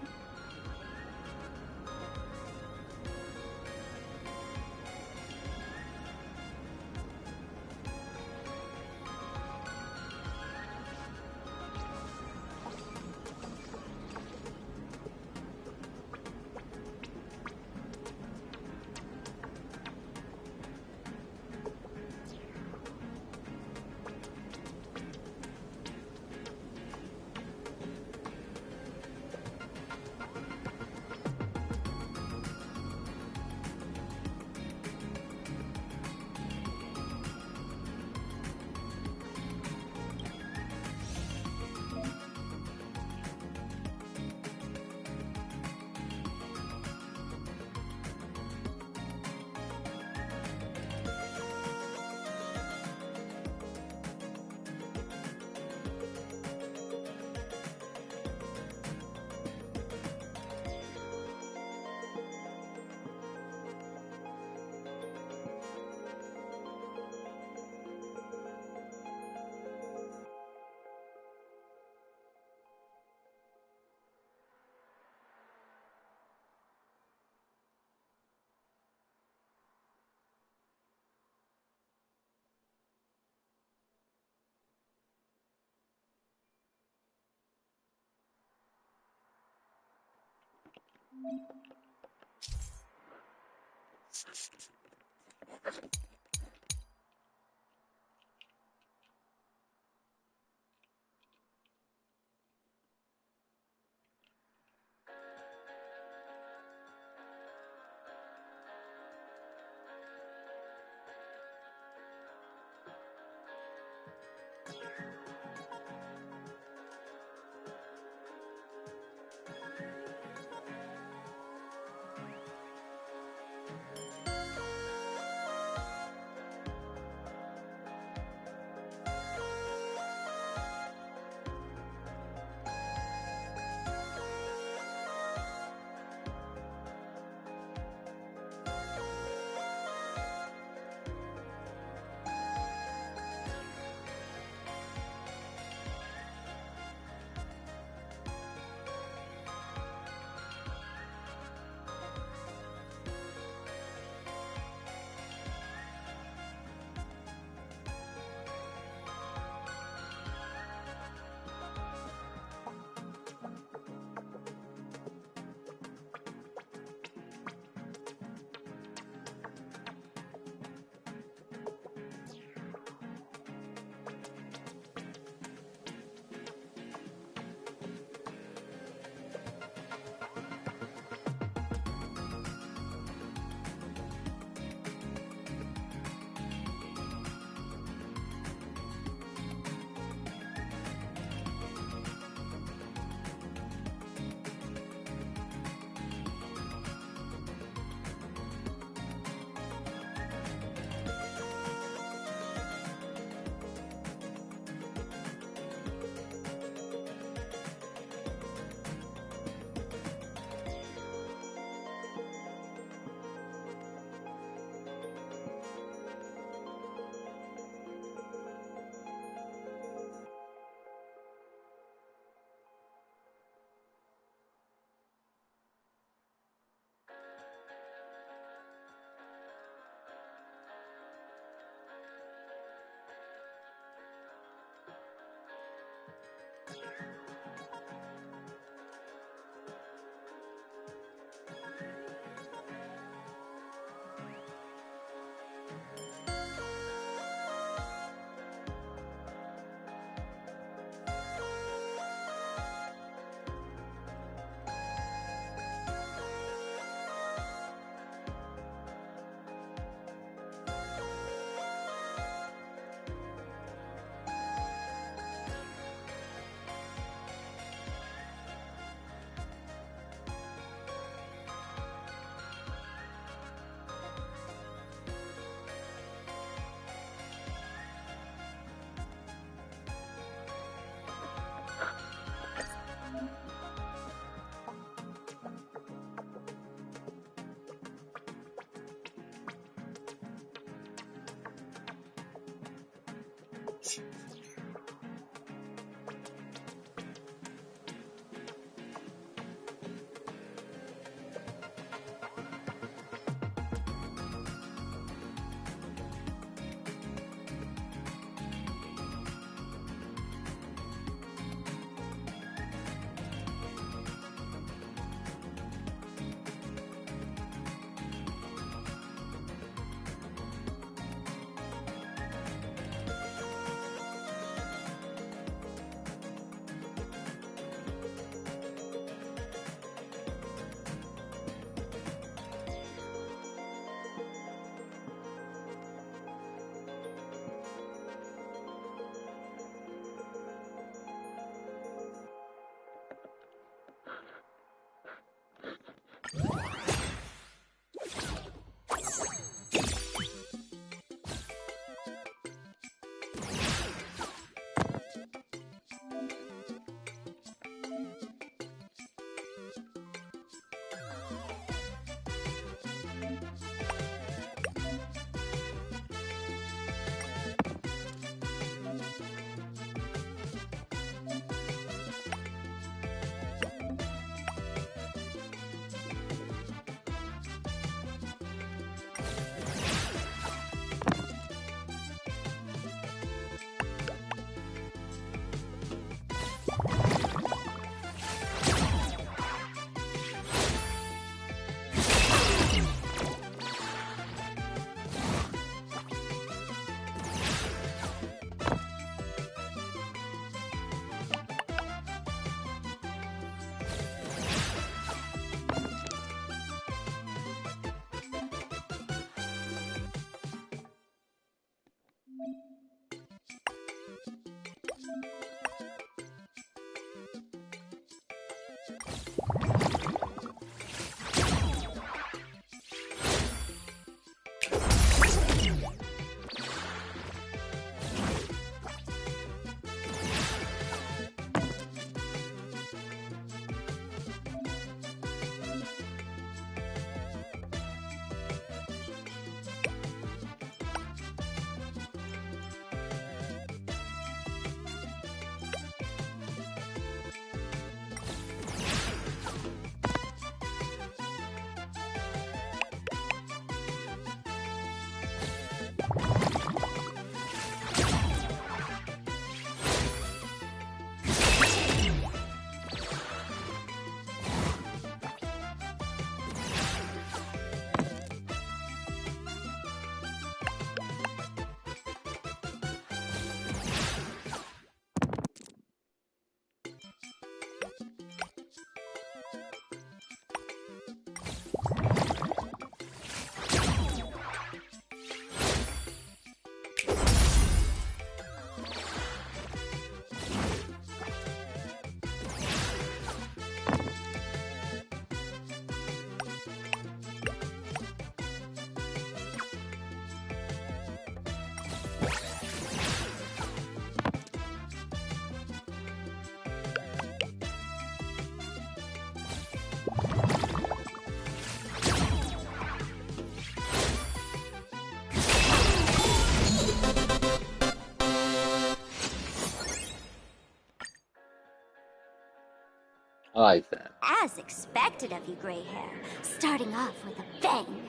I like that. As expected of you, Gray Hair, starting off with a bang.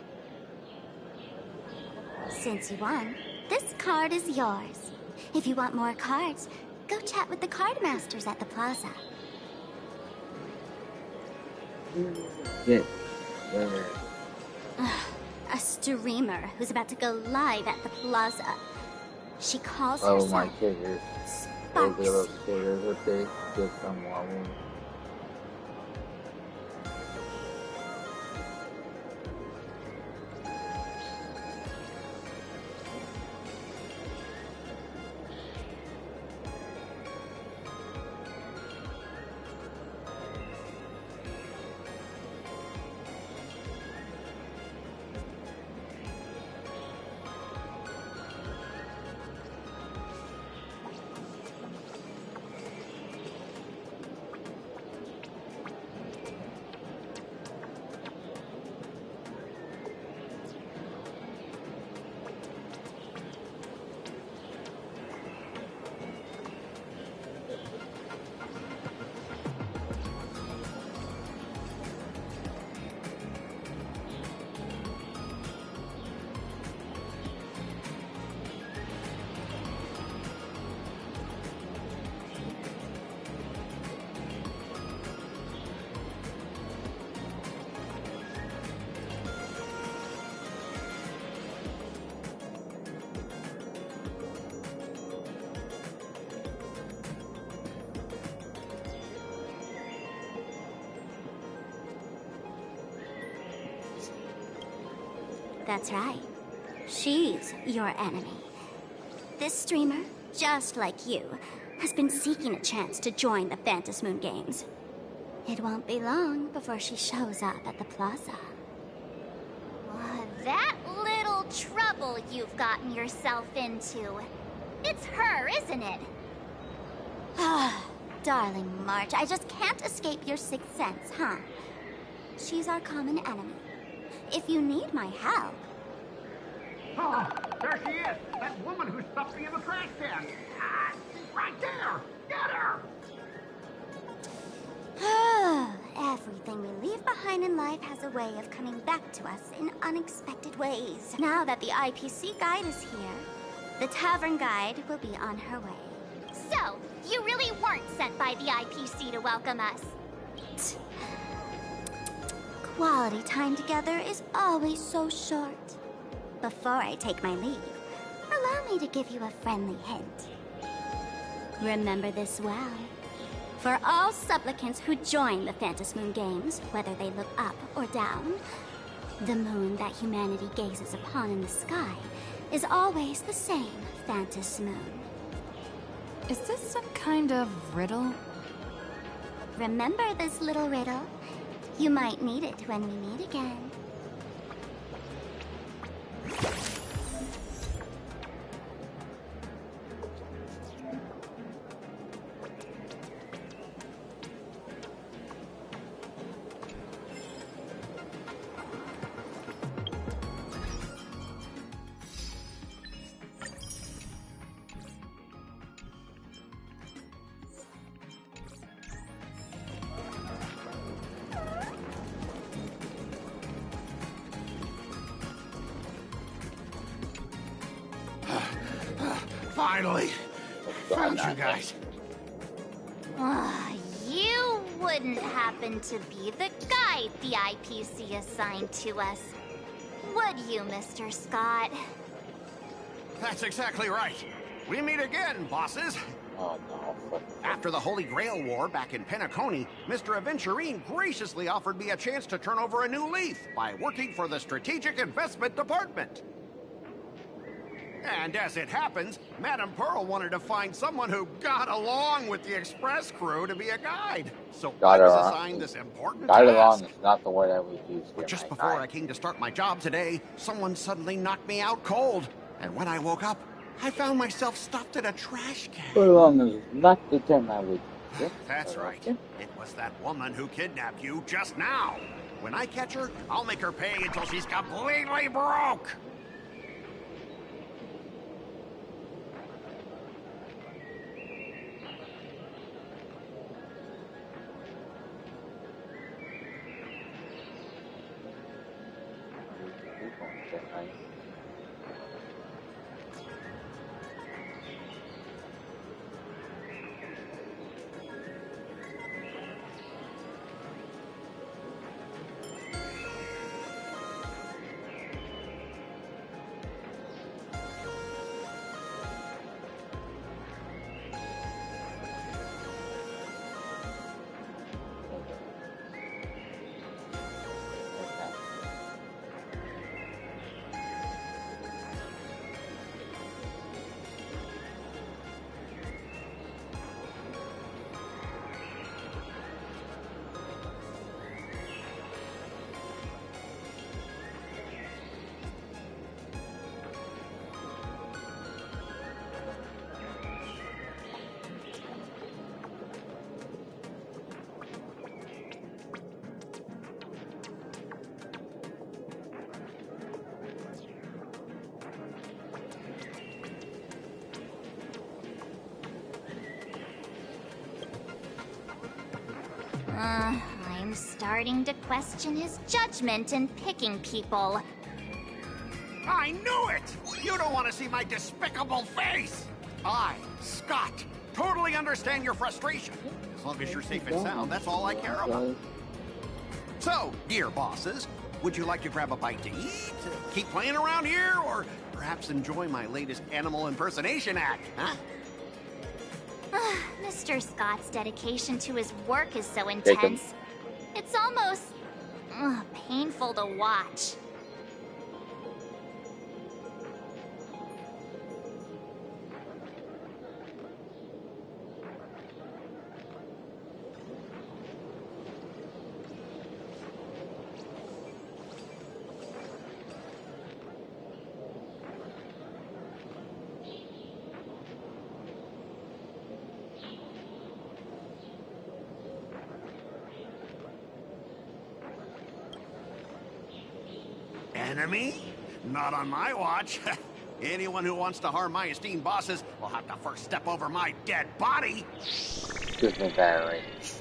Since you won, this card is yours. If you want more cards, go chat with the card masters at the plaza. Yeah. A streamer who's about to go live at the plaza. She calls Oh herself my goodness. Those Sparks. illustrators that they did someone. That's right. She's your enemy. This streamer, just like you, has been seeking a chance to join the Phantom Moon Games. It won't be long before she shows up at the plaza. That little trouble you've gotten yourself into. It's her, isn't it? Darling March, I just can't escape your sixth sense, huh? She's our common enemy. If you need my help... Oh, there she is! That woman who stuffed me in the trash can! Ah, she's right there! Get her! Everything we leave behind in life has a way of coming back to us in unexpected ways. Now that the IPC guide is here, the Tavern Guide will be on her way. So, you really weren't sent by the IPC to welcome us. Quality time together is always so short. Before I take my leave, allow me to give you a friendly hint. Remember this well. For all supplicants who join the Phantom Moon Games, whether they look up or down, the moon that humanity gazes upon in the sky is always the same Phantom Moon. Is this some kind of riddle? Remember this little riddle? You might need it when we meet again. Finally! Found you guys. You wouldn't happen to be the guide the IPC assigned to us, would you, Mr. Scott? That's exactly right. We meet again, bosses. Oh no. After the Holy Grail War back in Penacony, Mr. Aventurine graciously offered me a chance to turn over a new leaf by working for the Strategic Investment Department. And as it happens, Madame Pearl wanted to find someone who got along with the Express crew to be a guide. So I was assigned this important Got task. along is not the word I would use here. But just my before guy. I came to start my job today, someone suddenly knocked me out cold. And when I woke up, I found myself stuffed in a trash can. Got along is not the term I would use. That's right. It was that woman who kidnapped you just now. When I catch her, I'll make her pay until she's completely broke. I'm starting to question his judgment in picking people. I knew it! You don't want to see my despicable face! I, Scott, totally understand your frustration. As long as you're safe and sound, that's all I care about. So, dear bosses, would you like to grab a bite to eat, keep playing around here, or perhaps enjoy my latest animal impersonation act, huh? Mr. Scott's dedication to his work is so intense. It's almost painful to watch. enemy? Not on my watch. Anyone who wants to harm my esteemed bosses will have to first step over my dead body. Give me that range.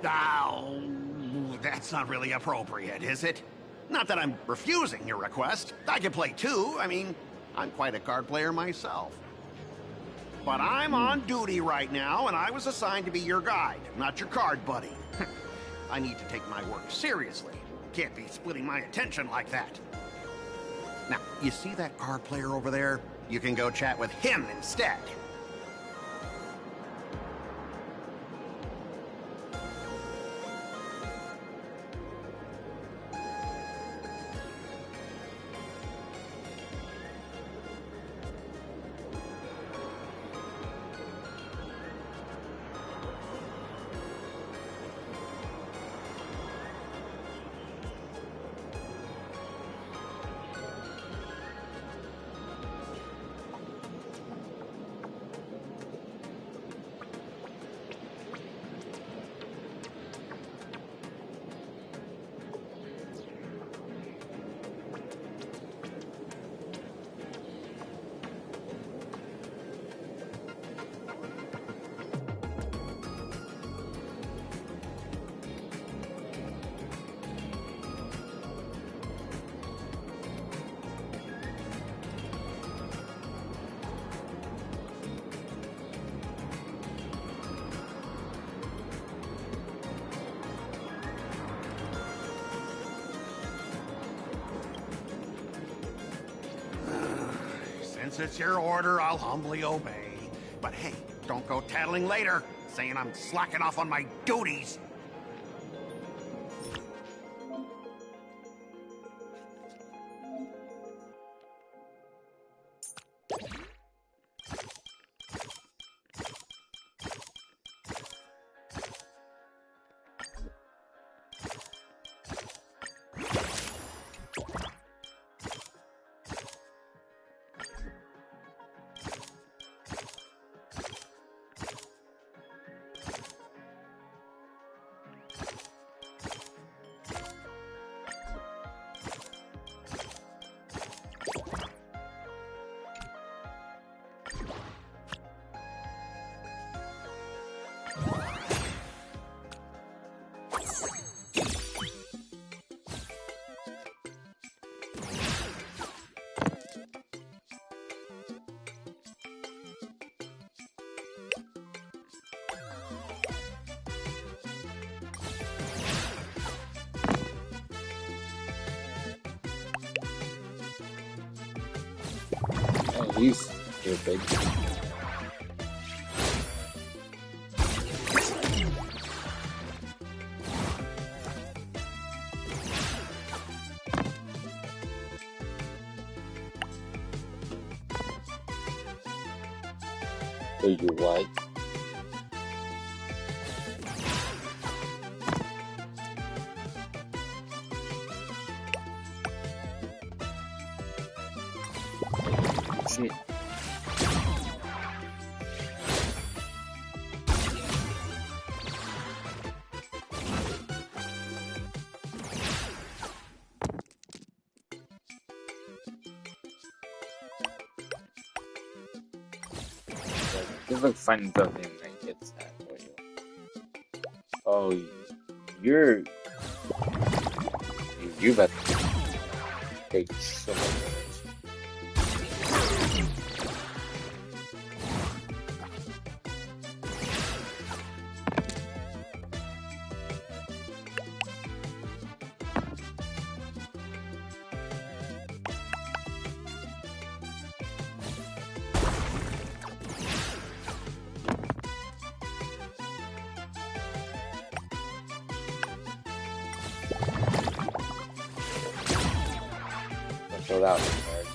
Oh, that's not really appropriate, is it? Not that I'm refusing your request. I can play too. I mean, I'm quite a card player myself. But I'm on duty right now, and I was assigned to be your guide, not your card buddy. I need to take my work seriously. Can't be splitting my attention like that. Now, you see that card player over there? You can go chat with him instead. Since it's your order, I'll humbly obey. But hey, don't go tattling later, saying I'm slacking off on my duties. Oh, he's stupid. Do you what? Shit. Give a friend of him and gets that for you. Oh, you're... You better take so much damage. So that was hard.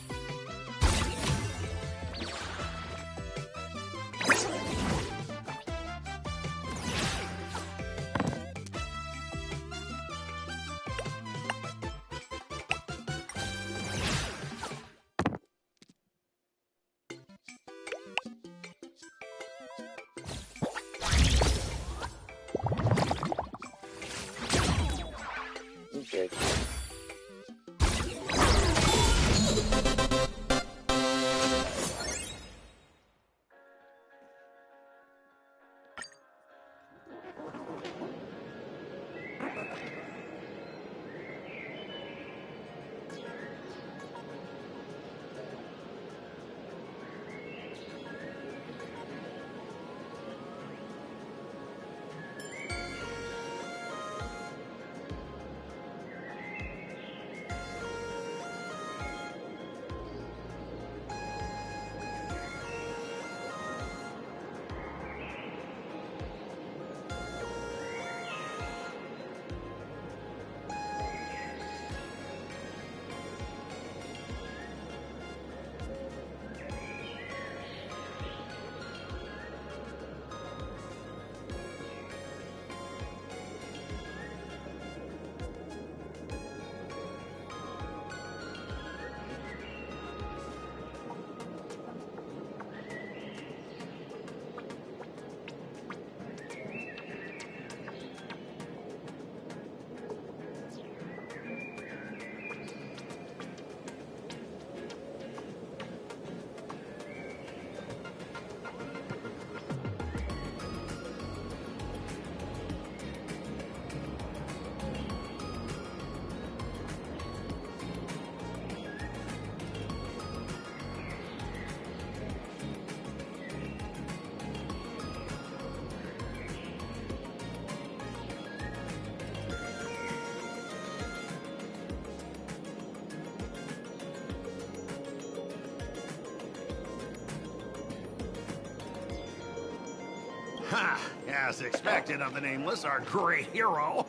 Ha! As expected of the Nameless, our great hero.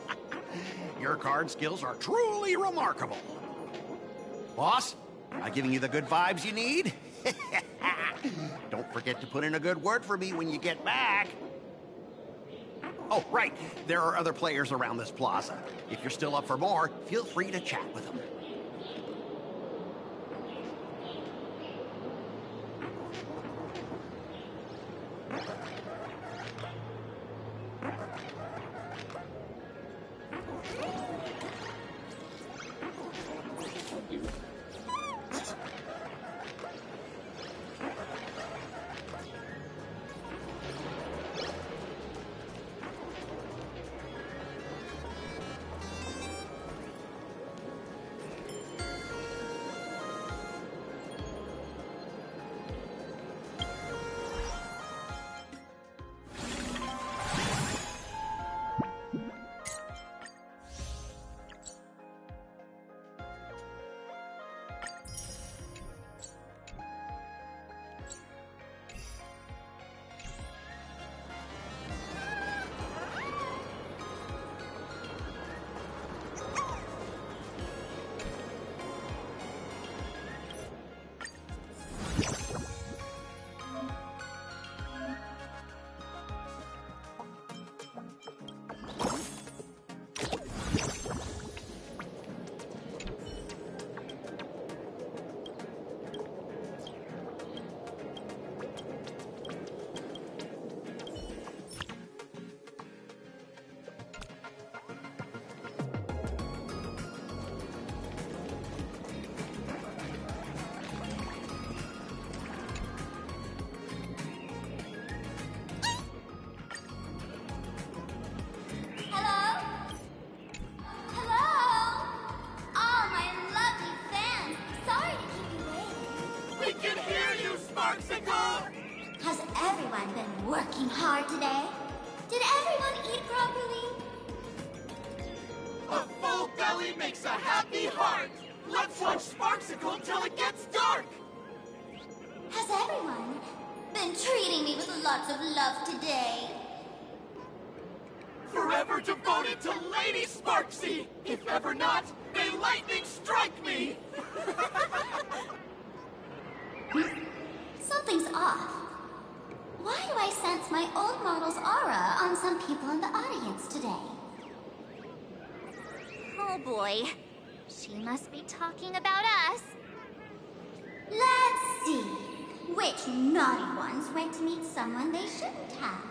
Your card skills are truly remarkable. Boss, am I giving you the good vibes you need? Don't forget to put in a good word for me when you get back. Oh, right. There are other players around this plaza. If you're still up for more, feel free to chat with them. Has everyone been working hard today? Did everyone eat properly? A full belly makes a happy heart. Let's watch Sparksicle till it gets dark. Has everyone been treating me with lots of love today? Forever devoted to Lady Sparksy. If ever not, may lightning strike me. Something's off. Why do I sense my old model's aura on some people in the audience today? Oh boy. She must be talking about us. Let's see. Which naughty ones went to meet someone they shouldn't have?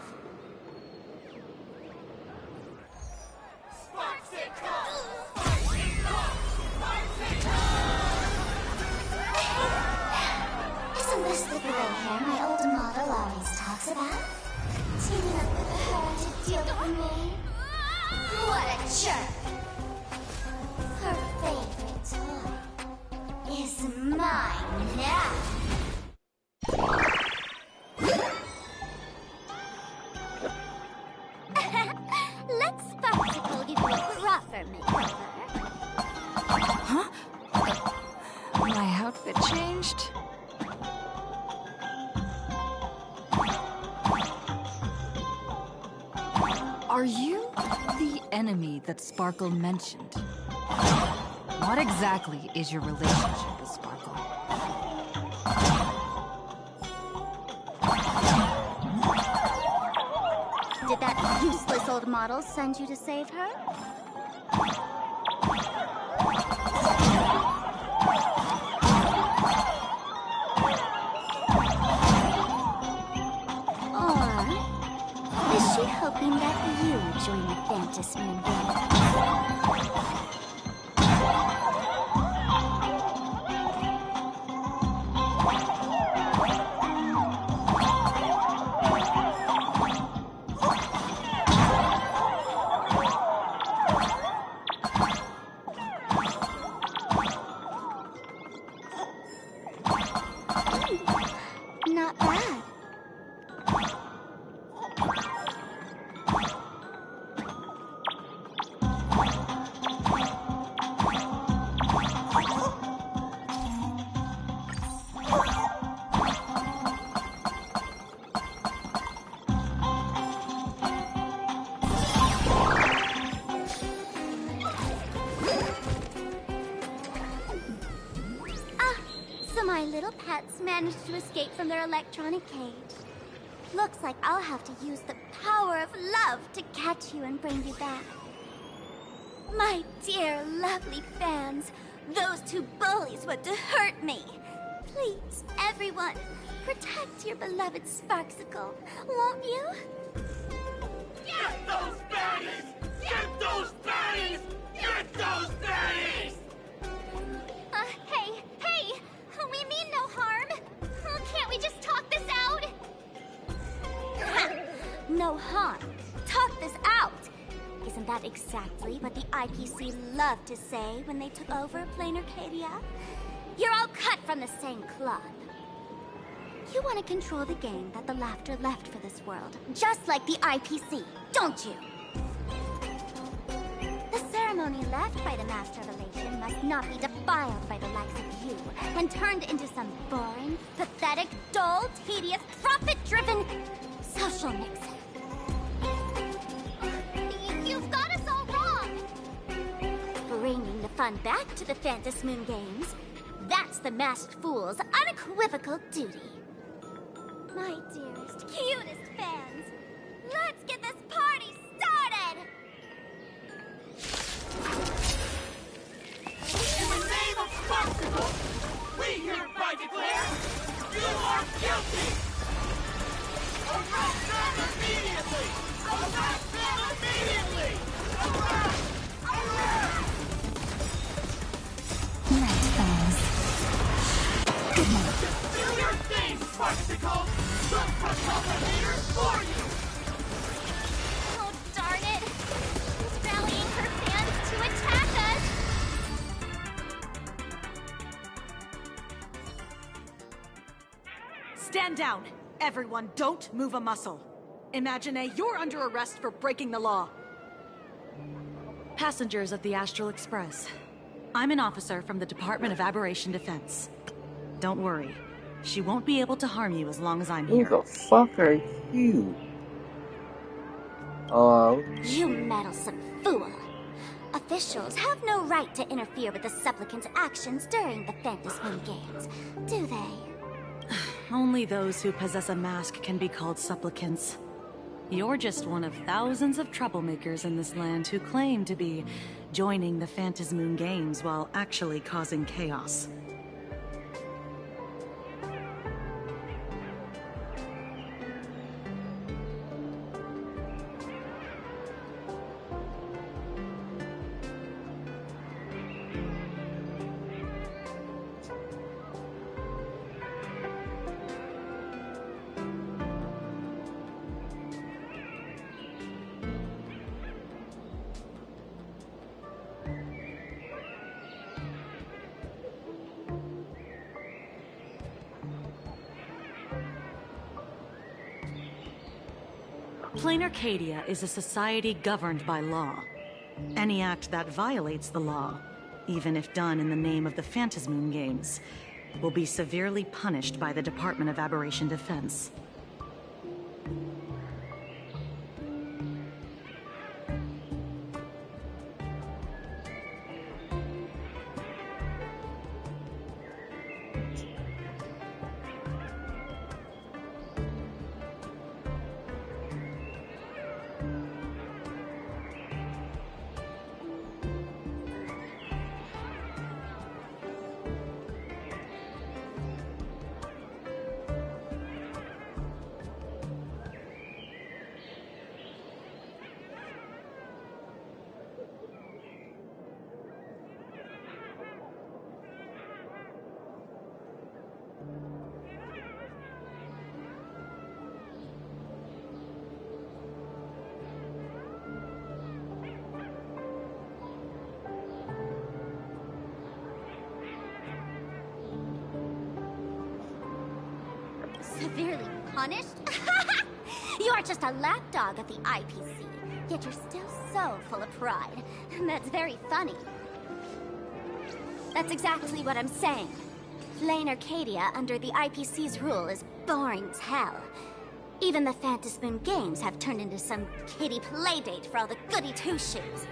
Isn't this the gray hair my old model always talks about? Teaming up with her to deal with me? What a jerk! Her favorite toy is mine now. Let's Sparksicle give you a proper makeover. Huh? My outfit changed? Are you the enemy that Sparkle mentioned? What exactly is your relationship with Sparkle? Did that useless old model send you to save her? Or is she hoping that you join the Fantasy Moon gang? Not bad. pets managed to escape from their electronic cage. Looks like I'll have to use the power of love to catch you and bring you back. My dear, lovely fans, those two bullies want to hurt me. Please, everyone, protect your beloved Sparksicle, won't you? Get those baddies! Get those baddies! Get those baddies! Hey! We mean no harm. Can't we just talk this out? No harm. Talk this out. Isn't that exactly what the IPC loved to say when they took over Plain Arcadia? You're all cut from the same cloth. You want to control the game that the Laughter left for this world, just like the IPC, don't you? The ceremony left by the Master of Elation must not be defiled by the likes of you and turned into some boring, pathetic, dull, tedious, profit-driven social mix. You've got us all wrong! Bringing the fun back to the Phantom Moon Games, that's the Masked Fool's unequivocal duty. My dearest, cutest fans, let's get this party started! In the name of Sparksicle, we hereby declare you are guilty! Arrest them immediately! Arrest them immediately! Arrest! Arrest! Night Falls. Good night. Do your thing, Sparksicle! We'll crush all the haters for you! Oh, darn it! She's rallying her fans to attack us! Stand down! Everyone, don't move a muscle. Imagine you're under arrest for breaking the law. Passengers of the Astral Express. I'm an officer from the Department of Aberration Defense. Don't worry. She won't be able to harm you as long as I'm Who here. the fuck are you? You meddlesome fool! Officials have no right to interfere with the supplicant's actions during the Phantom Moon Games, do they? Only those who possess a mask can be called supplicants. You're just one of thousands of troublemakers in this land who claim to be joining the Phantom Moon Games while actually causing chaos. Plain Arcadia is a society governed by law. Any act that violates the law, even if done in the name of the Phantom Moon Games, will be severely punished by the Department of Aberration Defense. Severely punished? You're just a lapdog of the IPC, yet you're still so full of pride. That's very funny. That's exactly what I'm saying. Plain Arcadia under the IPC's rule is boring as hell. Even the Phantom Moon Games have turned into some kiddie playdate for all the goody two-shoes.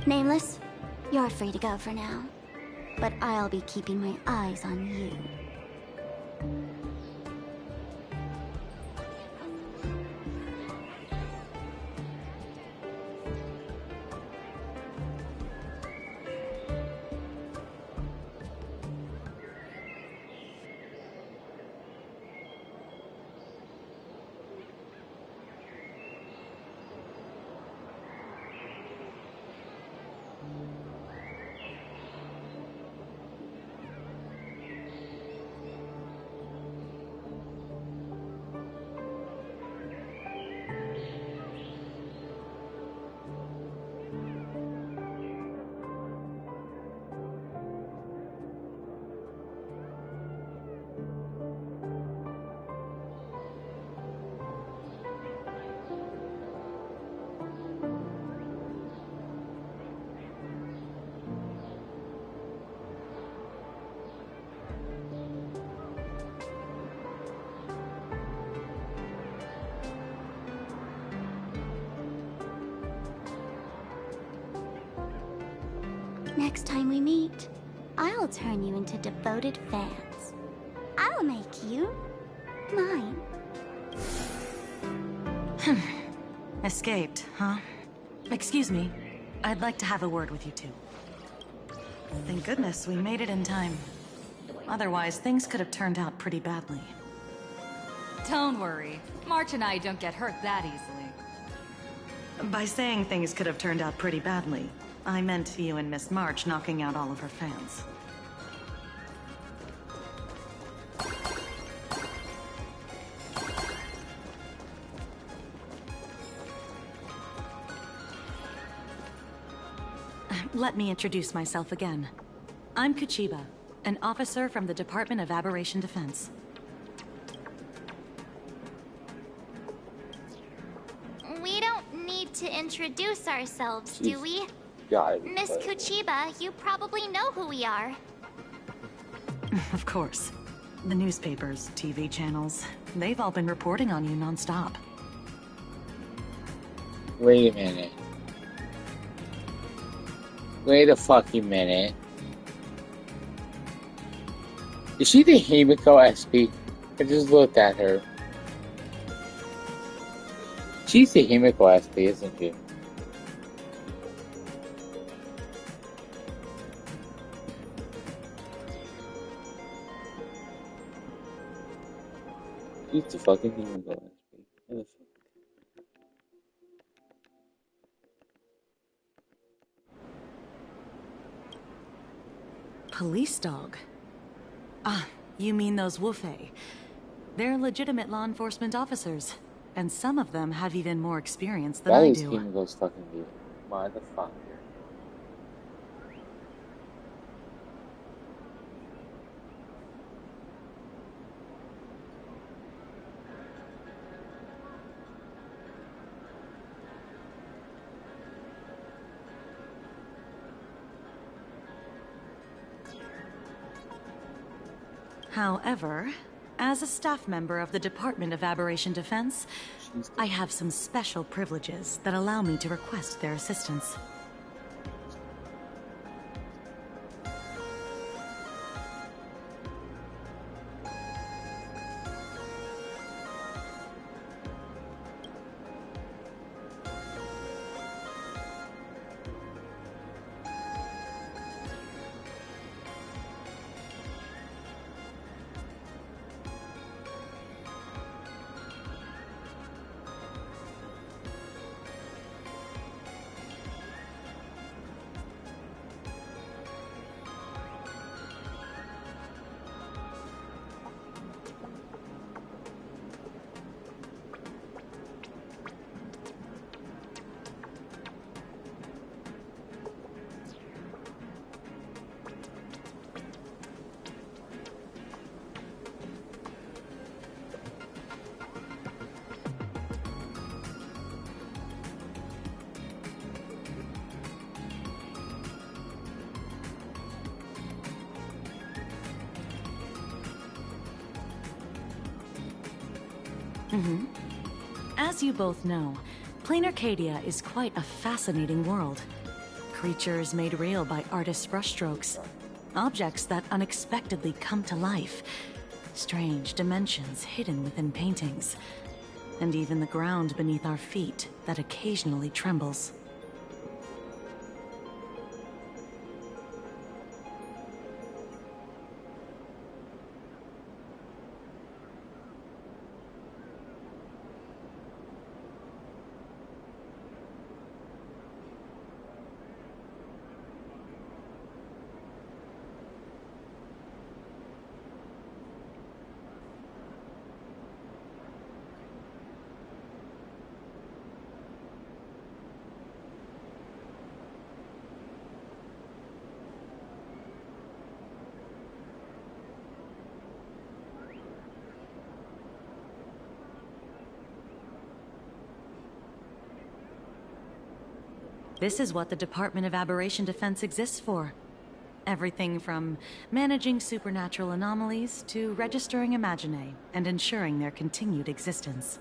Nameless, you're free to go for now. But I'll be keeping my eyes on you. Next time we meet, I'll turn you into devoted fans. I'll make you mine. Escaped, huh? Excuse me. I'd like to have a word with you two. Thank goodness we made it in time. Otherwise, things could have turned out pretty badly. Don't worry. March and I don't get hurt that easily. By saying things could have turned out pretty badly, I meant you and Miss March knocking out all of her fans. Let me introduce myself again. I'm Kuchiba, an officer from the Department of Aberration Defense. We don't need to introduce ourselves, do we? God. Miss Kuchiba, you probably know who we are. Of course. The newspapers, TV channels, they've all been reporting on you non-stop. Wait a minute. Wait a fucking minute. Is she the Himiko SP? I just looked at her. She's a Himiko Ashley, isn't she? She's the fucking Himiko Ashley. What the fuck? Police dog? Ah, you mean those Wufei. They're legitimate law enforcement officers, and some of them have even more experience than That I is do. Himiko's fucking deal. Motherfucker. However, as a staff member of the Department of Aberration Defense, I have some special privileges that allow me to request their assistance. As you both know, Plain Arcadia is quite a fascinating world. Creatures made real by artists' brushstrokes. Objects that unexpectedly come to life. Strange dimensions hidden within paintings. And even the ground beneath our feet that occasionally trembles. This is what the Department of Aberration Defense exists for. Everything from managing supernatural anomalies to registering Imaginae and ensuring their continued existence.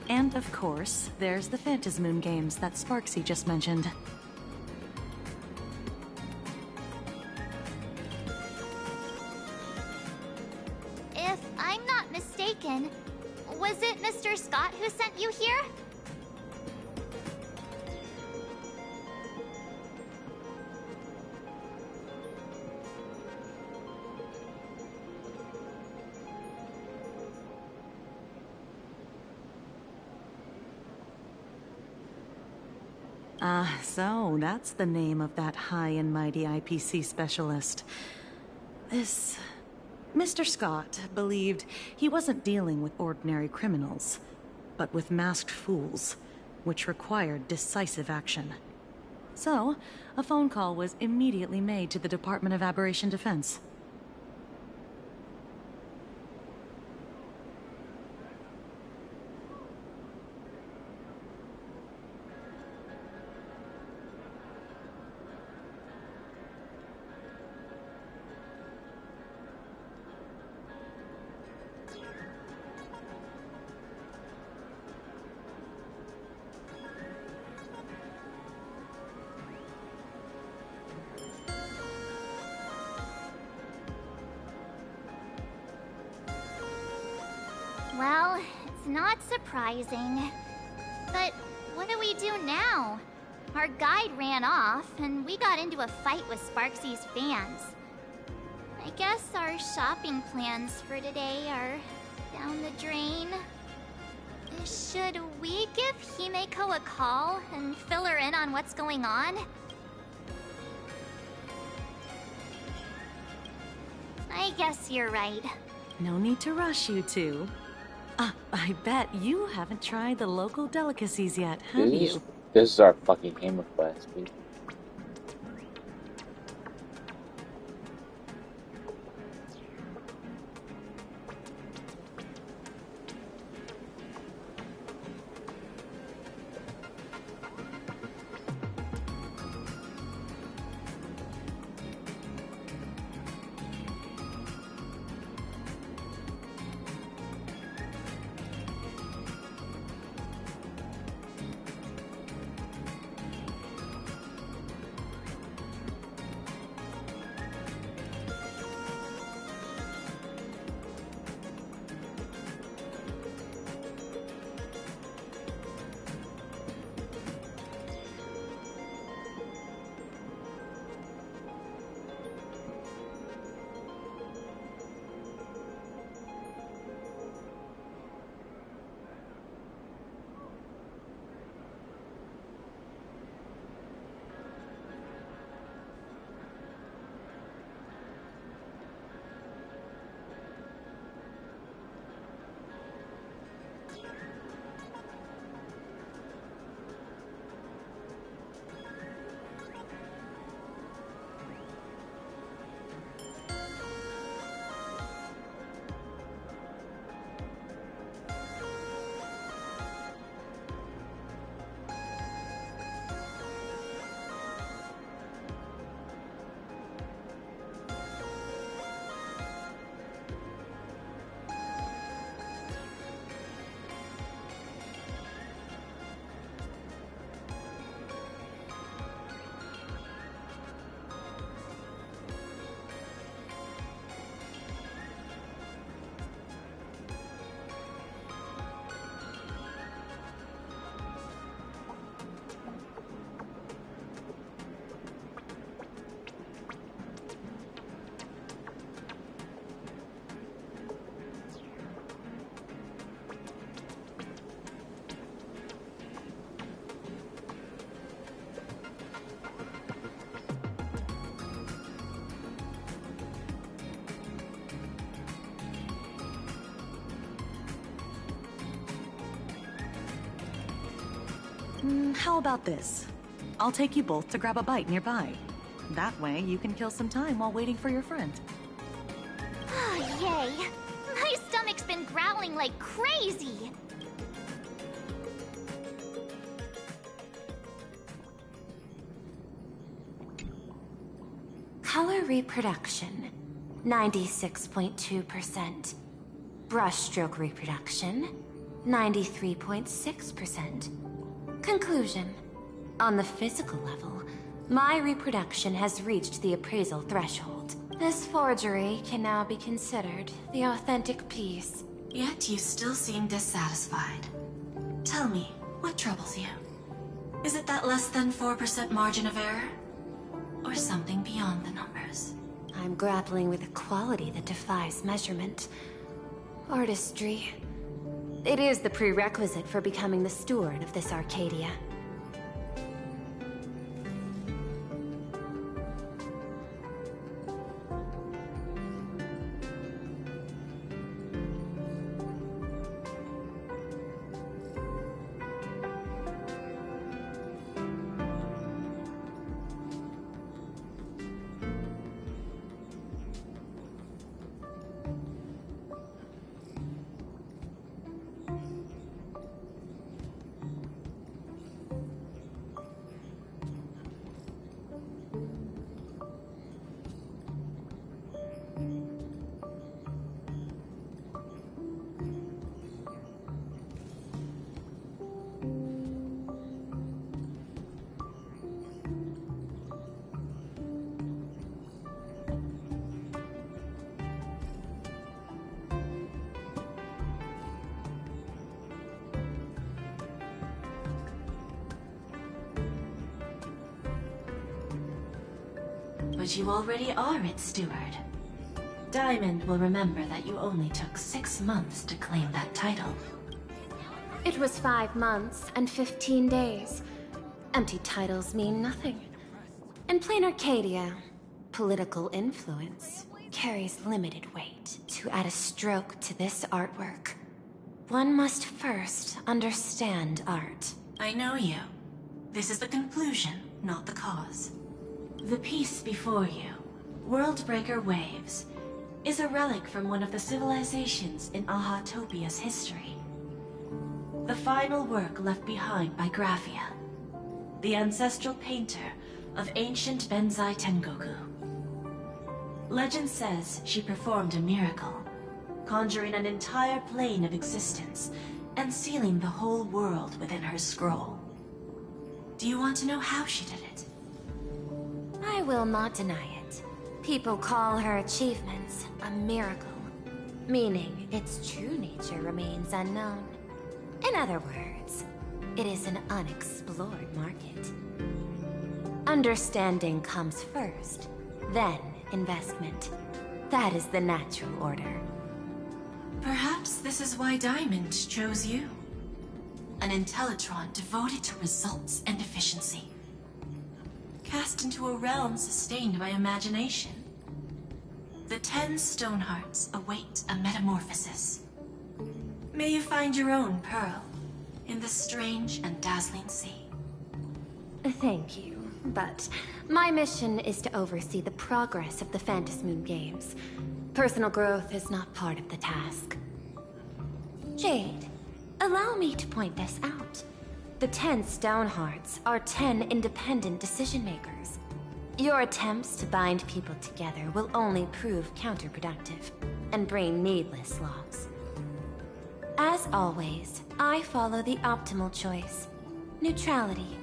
And of course, there's the Phantasmoon games that Sparksy just mentioned. I'm not mistaken, was it Mr. Scott who sent you here? So that's the name of that high and mighty IPC specialist. This Mr. Scott believed he wasn't dealing with ordinary criminals, but with masked fools, which required decisive action. So, a phone call was immediately made to the Department of Aberration Defense. Well, it's not surprising. But what do we do now? Our guide ran off, and we got into a fight with Sparksy's fans. I guess our shopping plans for today are down the drain. Should we give Himeko a call and fill her in on what's going on? I guess you're right. No need to rush, you two. I bet you haven't tried the local delicacies yet, have you? This is our fucking game request, dude. How about this? I'll take you both to grab a bite nearby. That way, you can kill some time while waiting for your friend. Oh, yay! My stomach's been growling like crazy! Color reproduction, 96.2%. Brushstroke reproduction, 93.6%. Conclusion. On the physical level, My reproduction has reached the appraisal threshold. This forgery can now be considered the authentic piece. Yet you still seem dissatisfied. Tell me, what troubles you? Is it that less than 4% margin of error? Or something beyond the numbers? I'm grappling with a quality that defies measurement. Artistry. It is the prerequisite for becoming the steward of this Arcadia. But you already are its steward. Diamond will remember that you only took 6 months to claim that title. It was 5 months and 15 days. Empty titles mean nothing. In plain Arcadia, political influence carries limited weight. To add a stroke to this artwork, one must first understand art. I know you. This is the conclusion, not the cause. The piece before you, Worldbreaker Waves, is a relic from one of the civilizations in Ahatopia's history. The final work left behind by Graphia, the ancestral painter of ancient Benzai Tengoku. Legend says she performed a miracle, conjuring an entire plane of existence and sealing the whole world within her scroll. Do you want to know how she did it? I will not deny it. People call her achievements a miracle, meaning its true nature remains unknown. In other words, it is an unexplored market. Understanding comes first, then investment. That is the natural order. Perhaps this is why Diamond chose you. An Intellitron devoted to results and efficiency. Cast into a realm sustained by imagination. The 10 Stonehearts await a metamorphosis. May you find your own pearl in this strange and dazzling sea. Thank you, but my mission is to oversee the progress of the Phantasmoon Games. Personal growth is not part of the task. Jade, allow me to point this out. The 10 Stonehearts are 10 independent decision-makers. Your attempts to bind people together will only prove counterproductive and bring needless loss. As always, I follow the optimal choice. Neutrality.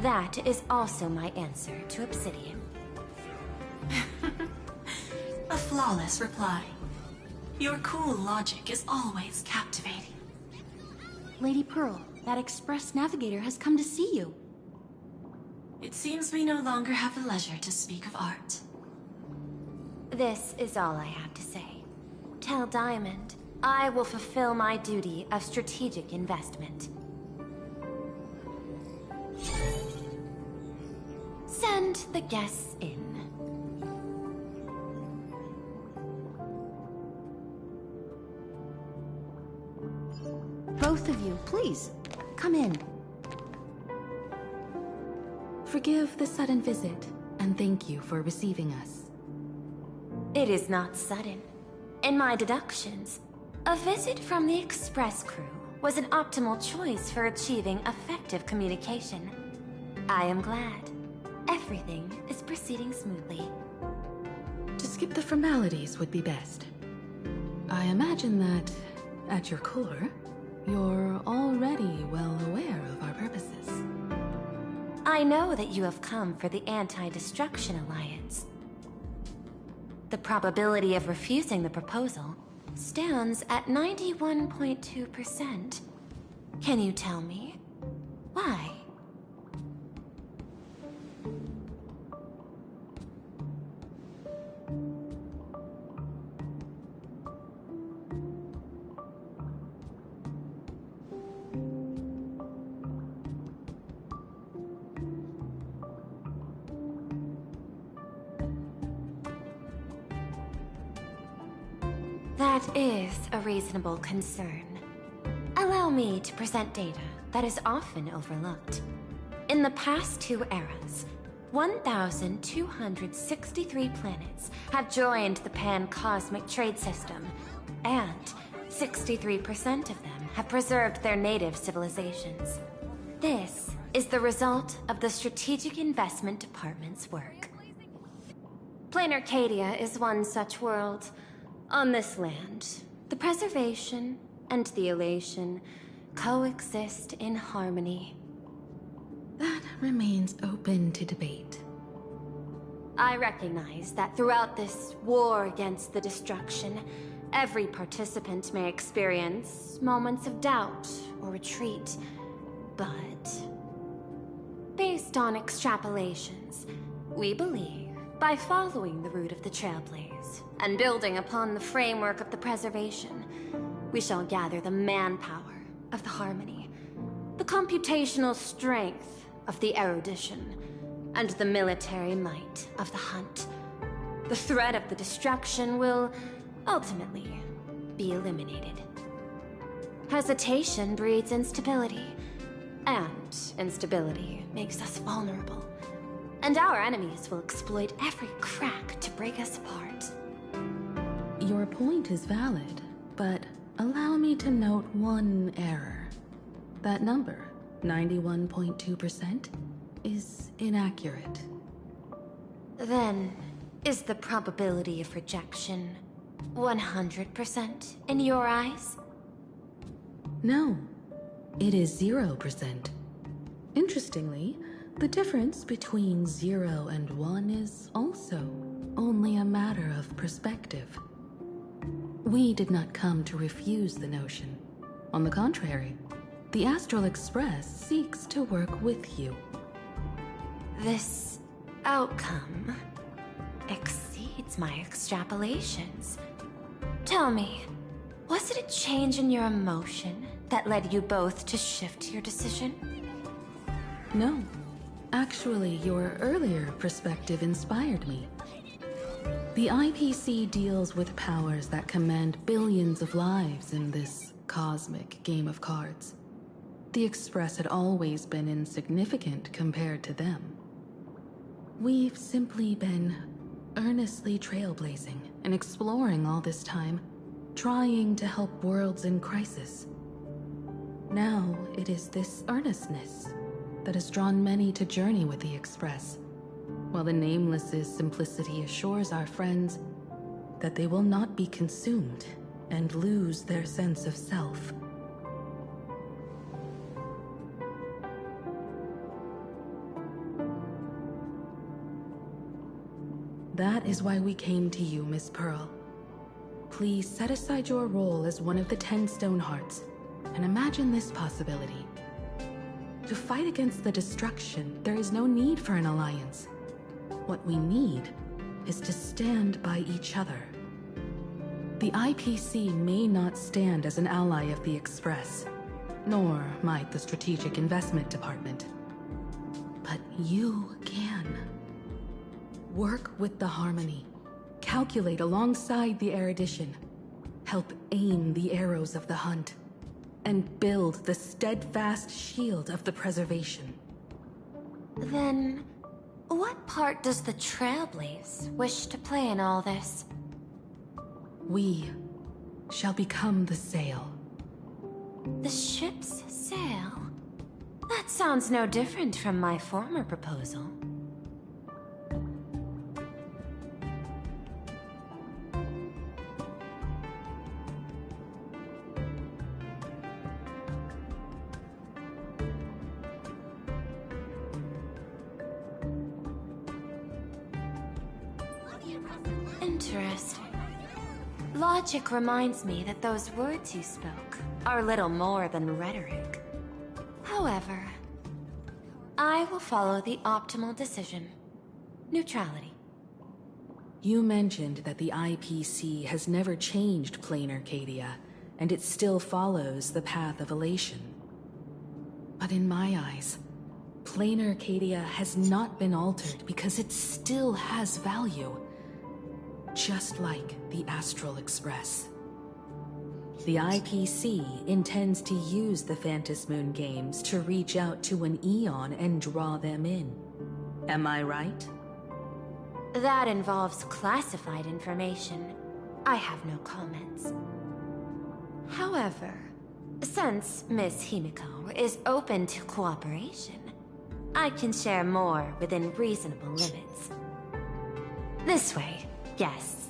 That is also my answer to Obsidian. A flawless reply. Your cool logic is always captivating. Lady Pearl, that Express Navigator has come to see you. It seems we no longer have the leisure to speak of art. This is all I have to say. Tell Diamond, I will fulfill my duty of strategic investment. Send the guests in. Both of you, please, come in. Forgive the sudden visit, and thank you for receiving us. It is not sudden. In my deductions, a visit from the Express crew was an optimal choice for achieving effective communication. I am glad. Everything is proceeding smoothly. To skip the formalities would be best. I imagine that, at your core, you're already well aware of our purposes. I know that you have come for the Anti-Destruction Alliance. The probability of refusing the proposal stands at 91.2%. Can you tell me why? That is a reasonable concern. Allow me to present data that is often overlooked. In the past 2 eras, 1,263 planets have joined the Pan-Cosmic Trade System, and 63% of them have preserved their native civilizations. This is the result of the Strategic Investment Department's work. Plain Arcadia is one such world. On this land, the preservation and the elation coexist in harmony. That remains open to debate. I recognize that throughout this war against the destruction, every participant may experience moments of doubt or retreat. But based on extrapolations, we believe by following the route of the Trailblaze and building upon the framework of the preservation, we shall gather the manpower of the harmony, the computational strength of the erudition, and the military might of the hunt. The threat of the destruction will ultimately be eliminated. Hesitation breeds instability, and instability makes us vulnerable. And our enemies will exploit every crack to break us apart. Your point is valid, but allow me to note one error. That number, 91.2%, is inaccurate. Then, is the probability of rejection 100% in your eyes? No, it is 0%. Interestingly, the difference between 0 and 1 is also only a matter of perspective. We did not come to refuse the notion. On the contrary, the Astral Express seeks to work with you. This outcome exceeds my extrapolations. Tell me, was it a change in your emotion that led you both to shift your decision? No. Actually, your earlier perspective inspired me. The IPC deals with powers that command billions of lives in this cosmic game of cards. The Express had always been insignificant compared to them. We've simply been earnestly trailblazing and exploring all this time, trying to help worlds in crisis. Now it is this earnestness that has drawn many to journey with the Express, while the Nameless's simplicity assures our friends that they will not be consumed and lose their sense of self. That is why we came to you, Miss Pearl. Please set aside your role as one of the 10 Stonehearts and imagine this possibility. To fight against the destruction, there is no need for an alliance. What we need is to stand by each other. The IPC may not stand as an ally of the Express, nor might the Strategic Investment Department. But you can. Work with the Harmony. Calculate alongside the erudition. Help aim the arrows of the hunt. And build the steadfast shield of the preservation. Then, what part does the Trailblaze wish to play in all this? We shall become the sail. The ship's sail? That sounds no different from my former proposal. Interesting. Logic reminds me that those words you spoke are little more than rhetoric. However, I will follow the optimal decision. Neutrality. You mentioned that the IPC has never changed Plain Arcadia, and it still follows the path of elation. But in my eyes, Plain Arcadia has not been altered because it still has value. Just like the Astral Express. The IPC intends to use the Phantasmoon games to reach out to an Eon and draw them in. Am I right? That involves classified information. I have no comments. However, since Miss Himiko is open to cooperation, I can share more within reasonable limits. This way, guests.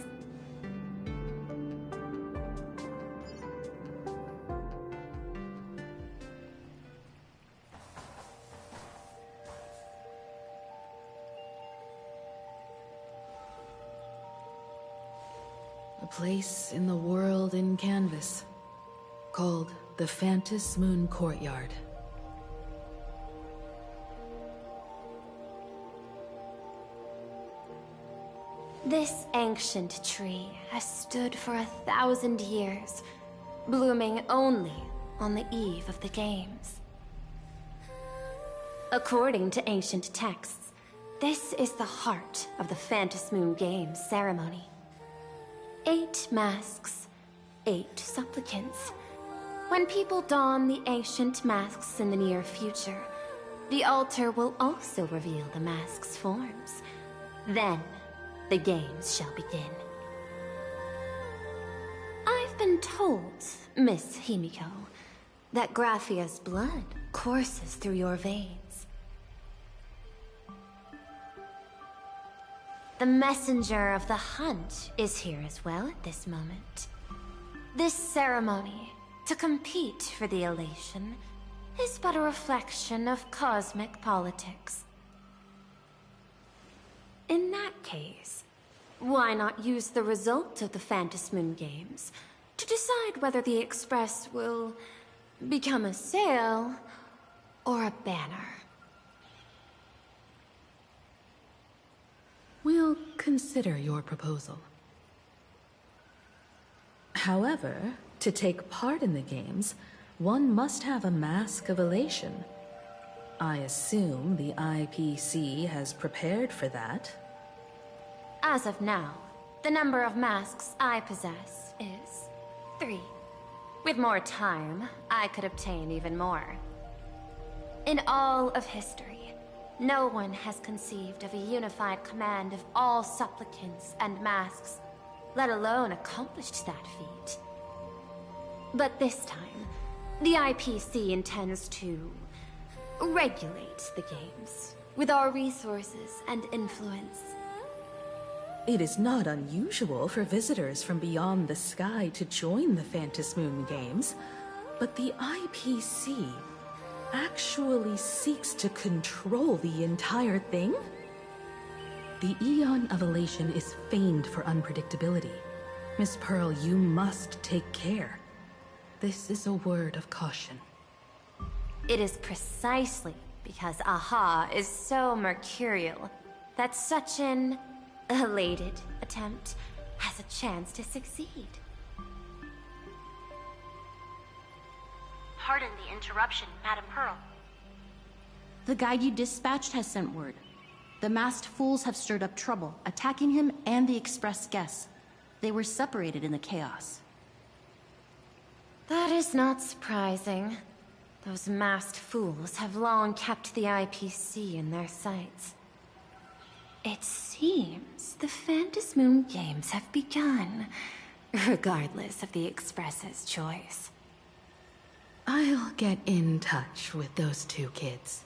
A place in the world in canvas, called the Phantasmoon Courtyard. This ancient tree has stood for 1,000 years, blooming only on the eve of the games. According to ancient texts, this is the heart of the Phantasmoon Games ceremony. 8 masks, 8 supplicants. When people don the ancient masks in the near future, the altar will also reveal the masks' forms. Then, the games shall begin. I've been told, Miss Himiko, that Graphia's blood courses through your veins. The messenger of the hunt is here as well at this moment. This ceremony, to compete for the elation, is but a reflection of cosmic politics. In that case, why not use the result of the Phantasmoon Games to decide whether the Express will become a sail or a banner? We'll consider your proposal. However, to take part in the games, one must have a mask of elation. I assume the IPC has prepared for that. As of now, the number of masks I possess is 3. With more time, I could obtain even more. In all of history, no one has conceived of a unified command of all supplicants and masks, let alone accomplished that feat. But this time, the IPC intends to regulate the games with our resources and influence. It is not unusual for visitors from beyond the sky to join the Phantasmoon Games, but the IPC actually seeks to control the entire thing? The Eon of Elation is famed for unpredictability. Miss Pearl, you must take care. This is a word of caution. It is precisely because Aha is so mercurial that such an elated attempt has a chance to succeed. Pardon the interruption, Madam Pearl. The guide you dispatched has sent word. The masked fools have stirred up trouble, attacking him and the express guests. They were separated in the chaos. That is not surprising. Those masked fools have long kept the IPC in their sights. It seems the Phantasmoon Games have begun, regardless of the Express's choice. I'll get in touch with those 2 kids.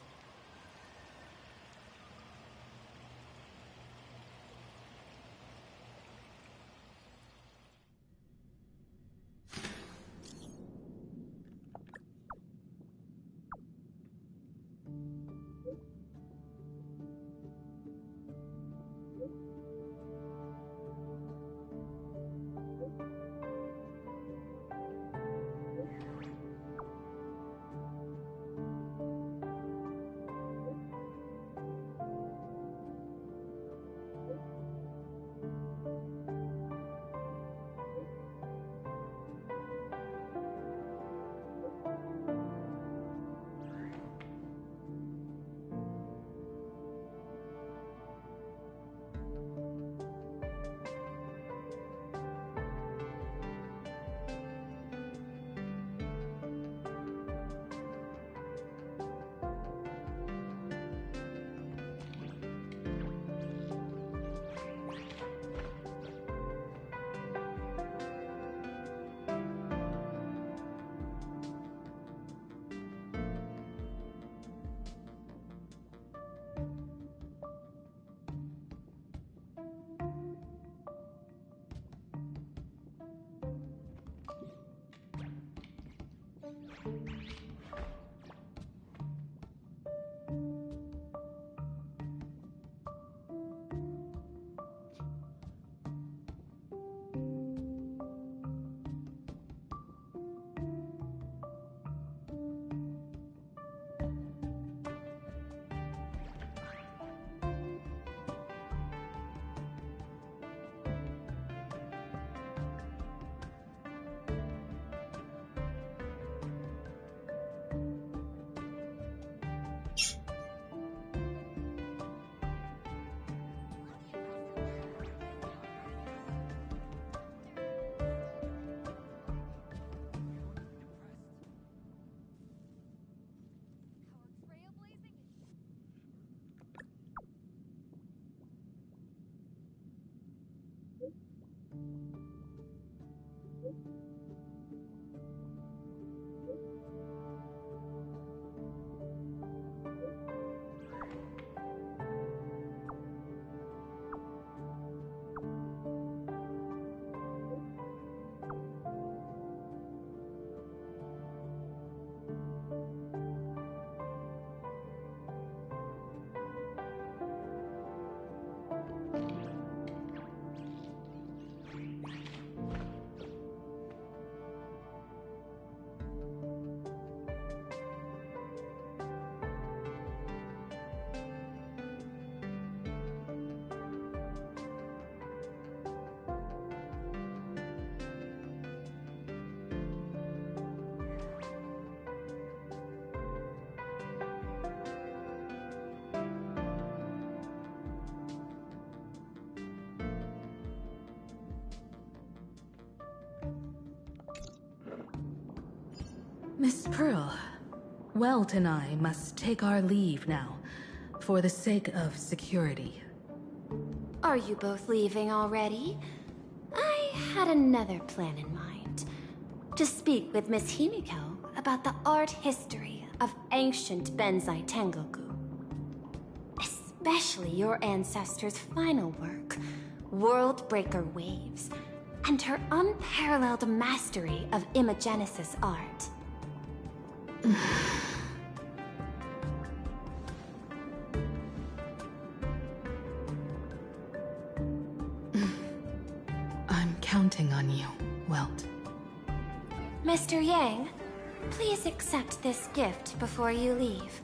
Miss Pearl, Welt and I must take our leave now, for the sake of security. Are you both leaving already? I had another plan in mind. To speak with Miss Himiko about the art history of ancient Benzai Tengoku. Especially your ancestors' final work, World Breaker Waves, and her unparalleled mastery of imagenesis art. I'm counting on you, Welt. Mr. Yang, please accept this gift before you leave.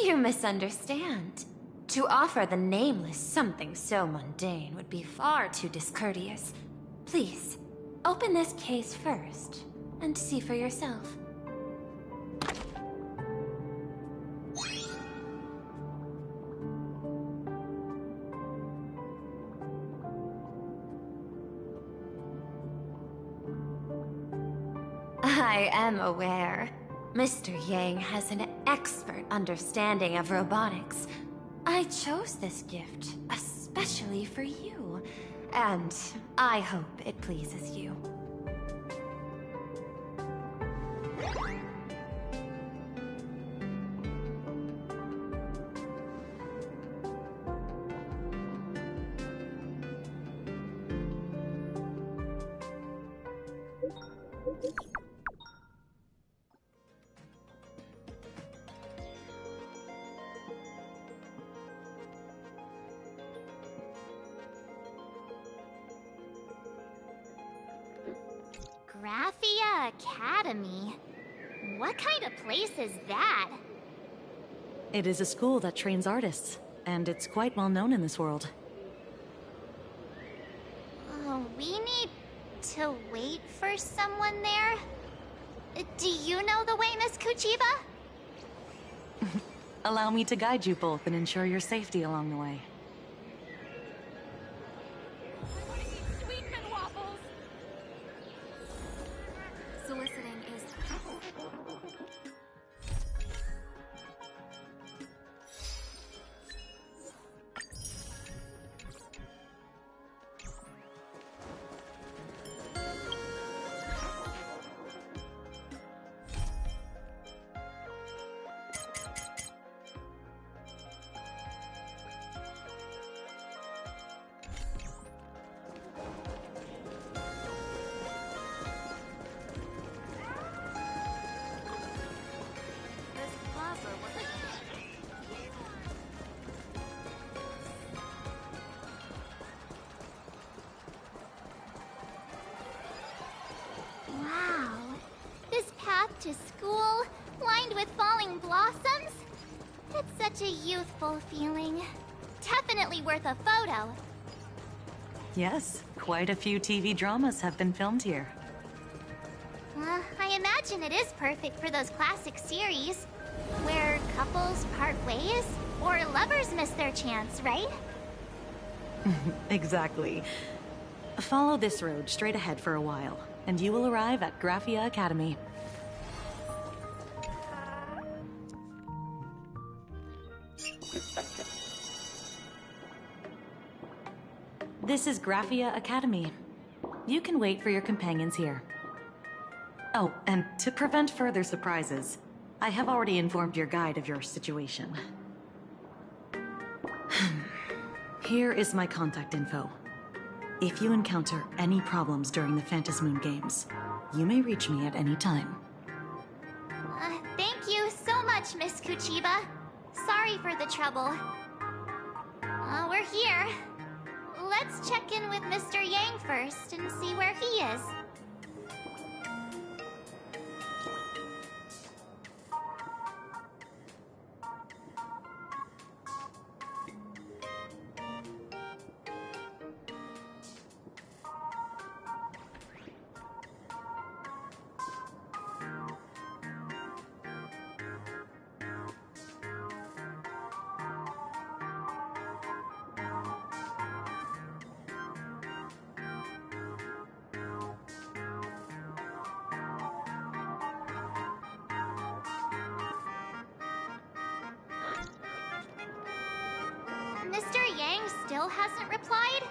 You misunderstand. To offer the Nameless something so mundane would be far too discourteous. Please, open this case first, and see for yourself. I am aware. Mr. Yang has an expert understanding of robotics. I chose this gift especially for you, and I hope it pleases you. Graphia Academy? What kind of place is that? It is a school that trains artists, and it's quite well known in this world. We need to wait for someone there? Do you know the way, Miss Kuchiba? Allow me to guide you both and ensure your safety along the way. Soliciting is... Wow. This path to school, lined with falling blossoms? It's such a youthful feeling. Definitely worth a photo. Yes, quite a few TV dramas have been filmed here. I imagine it is perfect for those classic series, where couples part ways, or lovers miss their chance, right? Exactly. Follow this road straight ahead for a while, and you will arrive at Graphia Academy. This is Graphia Academy. You can wait for your companions here. Oh, and to prevent further surprises, I have already informed your guide of your situation. Here is my contact info. If you encounter any problems during the Phantasmoon Games, you may reach me at any time. Thank you so much, Miss Kuchiba. Sorry for the trouble. We're here. Let's check in with Mr. Yang first and see where he is. Mr. Yang still hasn't replied?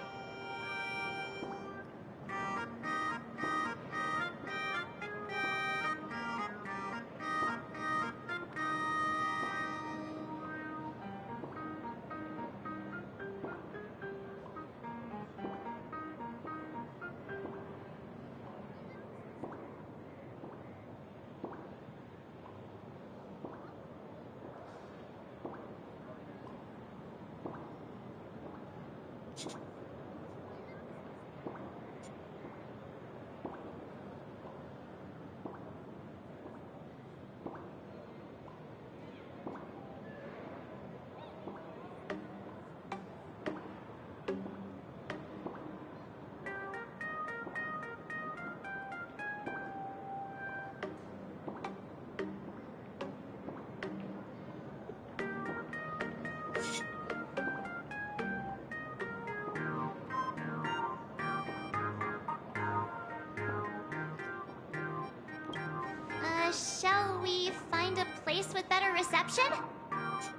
Shall we find a place with better reception?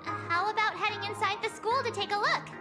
How about heading inside the school to take a look?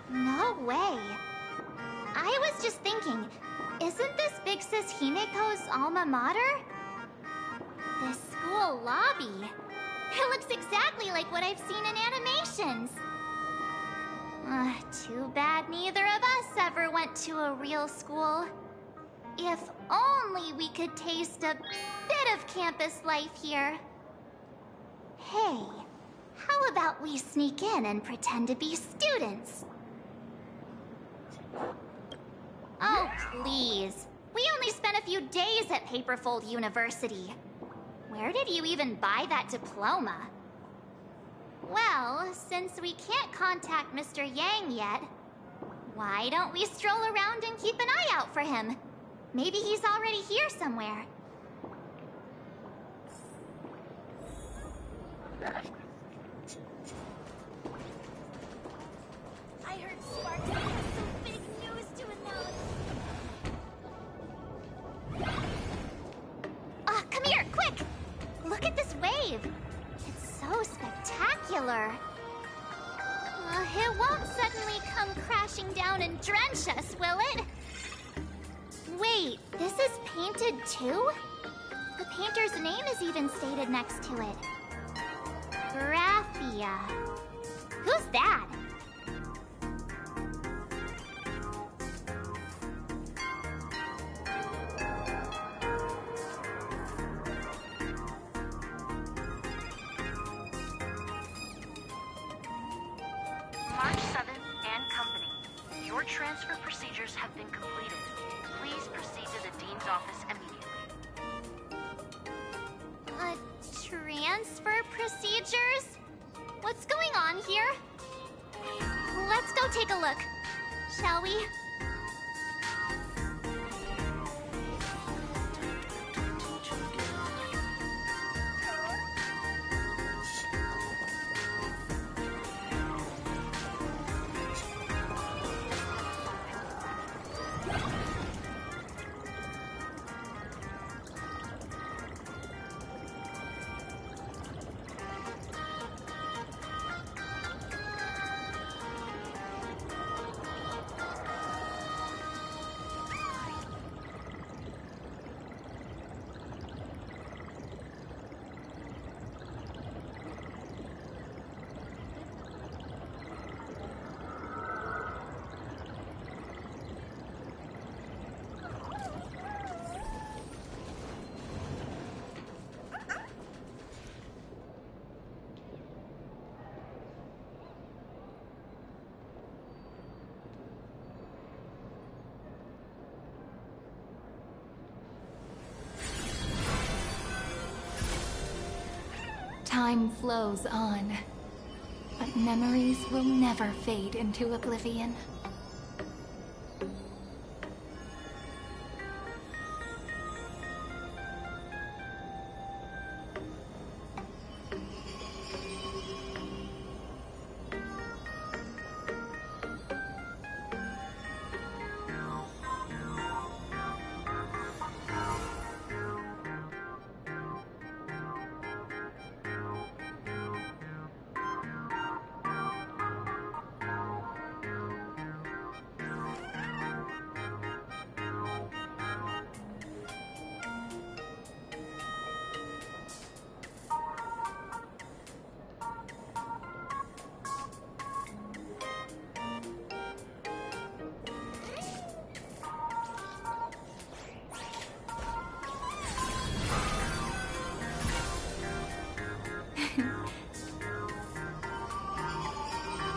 No way. I was just thinking, isn't this Big Sis Himeko's alma mater? The school lobby. It looks exactly like what I've seen in animations. Too bad neither of us ever went to a real school. If only we could taste a bit of campus life here. Hey, how about we sneak in and pretend to be students? Oh, please. We only spent a few days at Paperfold University. Where did you even buy that diploma? Well, since we can't contact Mr. Yang yet, why don't we stroll around and keep an eye out for him? Maybe he's already here somewhere. I heard Sparky has some big news to announce. Come here, quick! Look at this wave. It's so spectacular. It won't suddenly come crashing down and drench us, will it? Wait, this is painted too? The painter's name is even stated next to it. Graphia. Who's that? March 7th and Company. Your transfer procedures have been completed. Please proceed to the Dean's office immediately. transfer procedures? What's going on here? Let's go take a look, shall we? Time flows on, but memories will never fade into oblivion.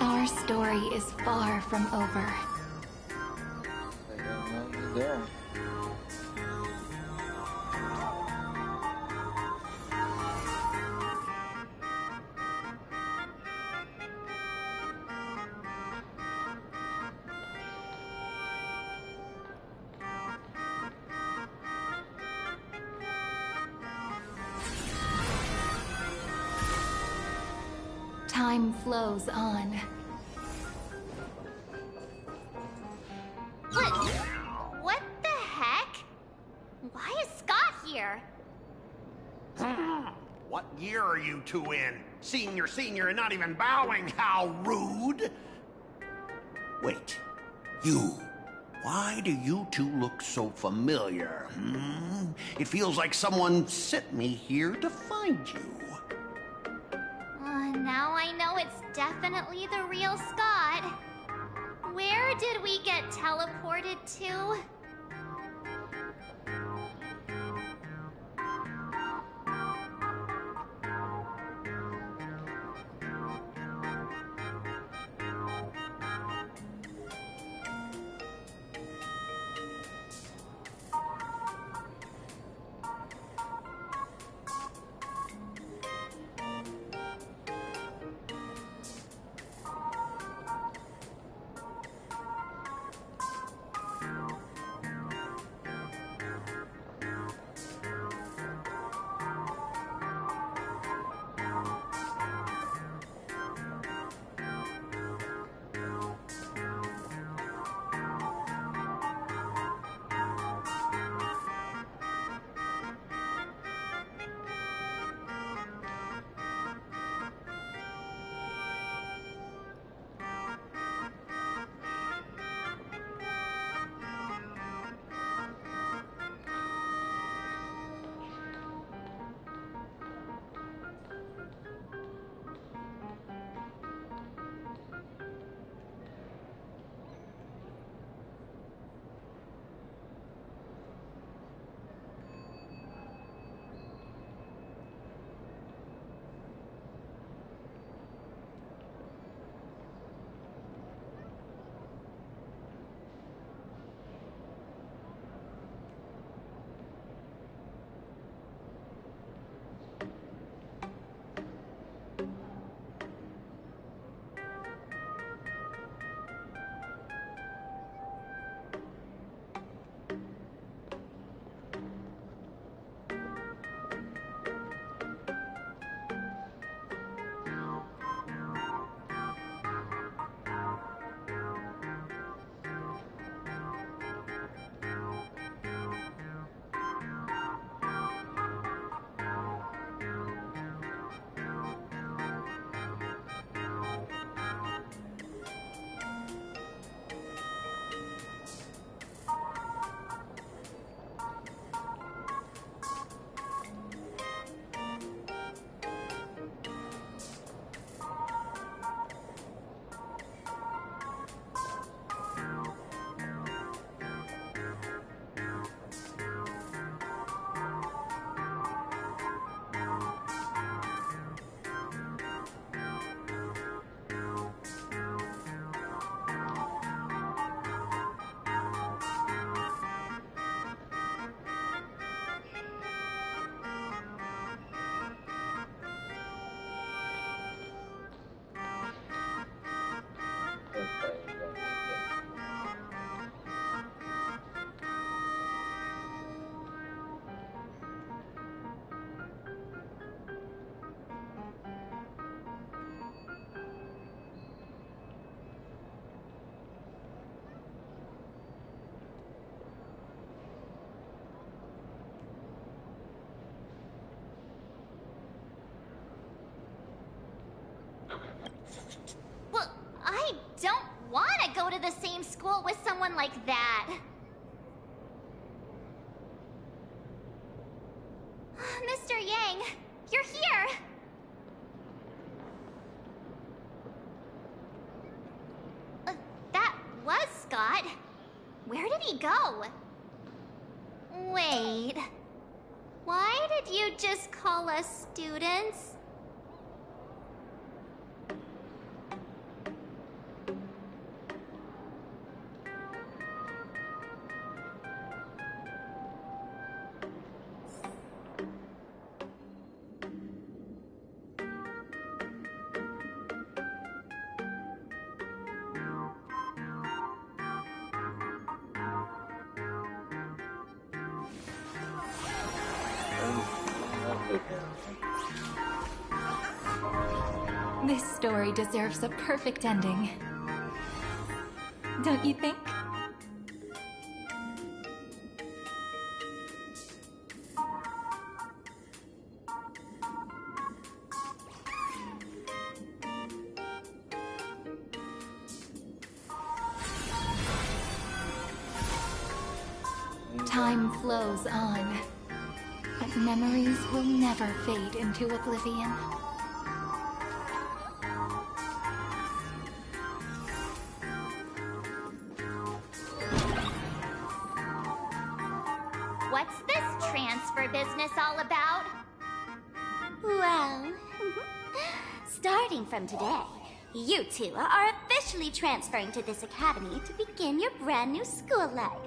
Our story is far from over. I don't know there. Time flows on. What the heck? Why is Scott here? What year are you two in? Senior, and not even bowing. How rude! Wait, you. Why do you two look so familiar? It feels like someone sent me here to find you. Now I know it's definitely the real Scott. Where did we get teleported to? Well, I don't want to go to the same school with someone like that. Mr. Yang, you're here. That was Scott. Where did he go? Wait. Why did you just call us students? This story deserves a perfect ending. Don't you think? Time flows on, but memories will never fade into oblivion. What's this transfer business all about? Well, starting from today, you two are officially transferring to this academy to begin your brand new school life.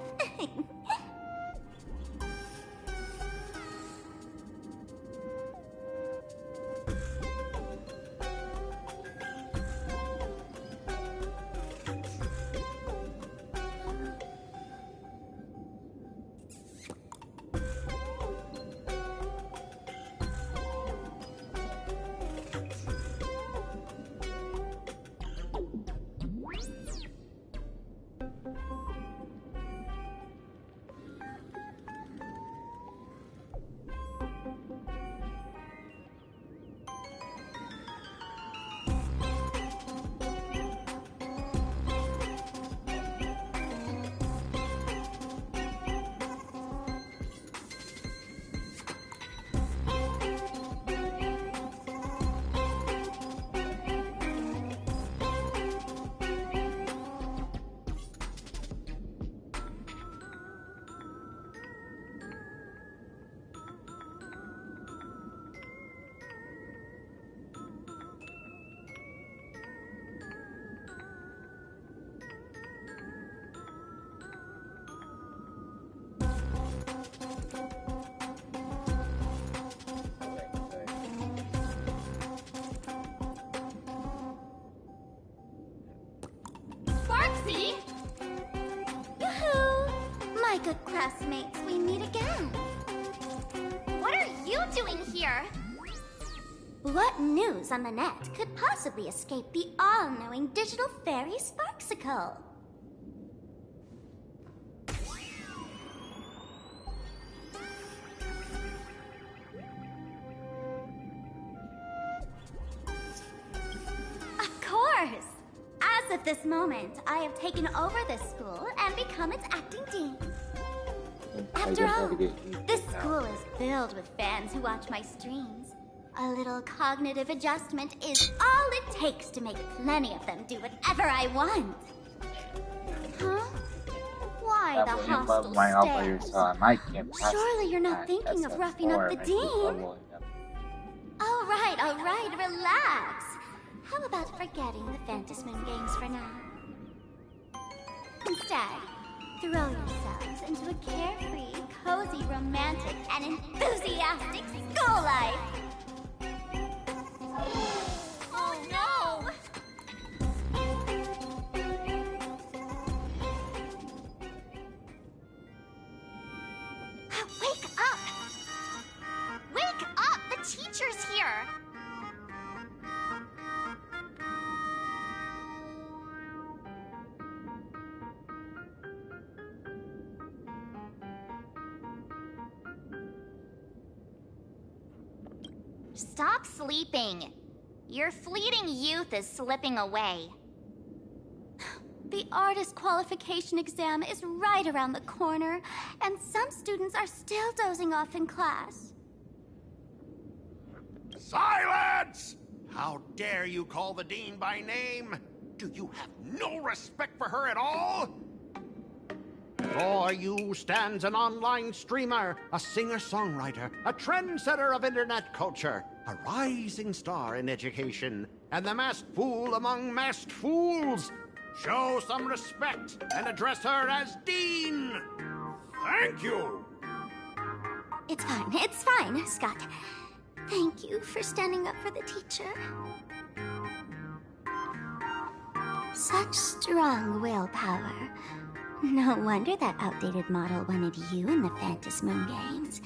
Sparksy! Yoo-hoo! My good classmates, we meet again. What are you doing here? What news on the net could possibly escape the all-knowing digital fairy Sparksicle? Of course! As of this moment, I have taken over this school and become its acting dean. After all, this school is filled with fans who watch my streams. A little cognitive adjustment is all it takes to make plenty of them do whatever I want. Huh? Why the hostile stares? Surely you're not thinking of roughing up the dean? All right, relax. How about forgetting the Phantasmoon games for now? Instead, throw yourselves into a carefree, cozy, romantic, and enthusiastic school life! Oh no! Wake up! Wake up! The teacher's here! Stop sleeping. Your fleeting youth is slipping away. The artist qualification exam is right around the corner, and some students are still dozing off in class. Silence! How dare you call the dean by name? Do you have no respect for her at all? Before you stands an online streamer, a singer-songwriter, a trendsetter of internet culture, a rising star in education, and the masked fool among masked fools. Show some respect and address her as Dean. Thank you. It's fine, Scott. Thank you for standing up for the teacher. Such strong willpower. No wonder that outdated model wanted you in the Phantasmoon games.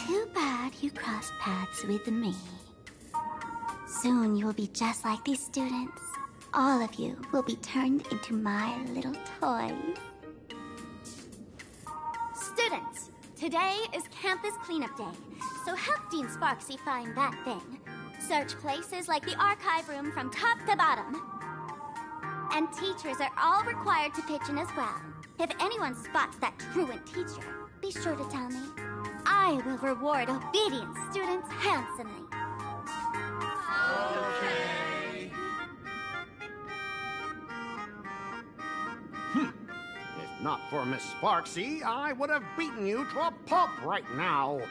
Too bad you crossed paths with me. Soon you'll be just like these students. All of you will be turned into my little toys. Students, today is Campus Cleanup Day, so help Dean Sparksy find that thing. Search places like the archive room from top to bottom. And teachers are all required to pitch in as well. If anyone spots that truant teacher, be sure to tell me. I will reward obedient students handsomely. Okay. If not for Miss Sparksy, I would have beaten you to a pulp right now.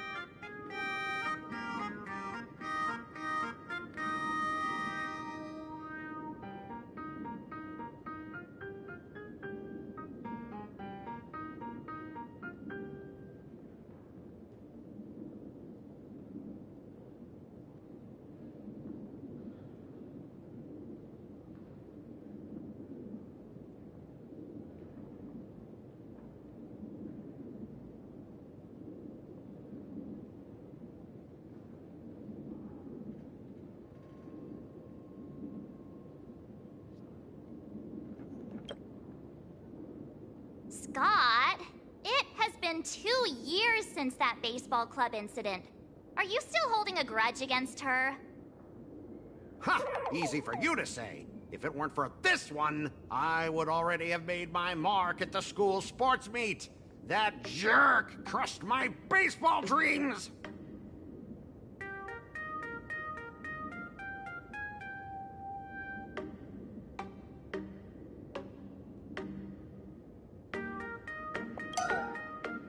Scott, it has been 2 years since that baseball club incident. Are you still holding a grudge against her? Ha! Easy for you to say. If it weren't for this one, I would already have made my mark at the school sports meet. That jerk crushed my baseball dreams!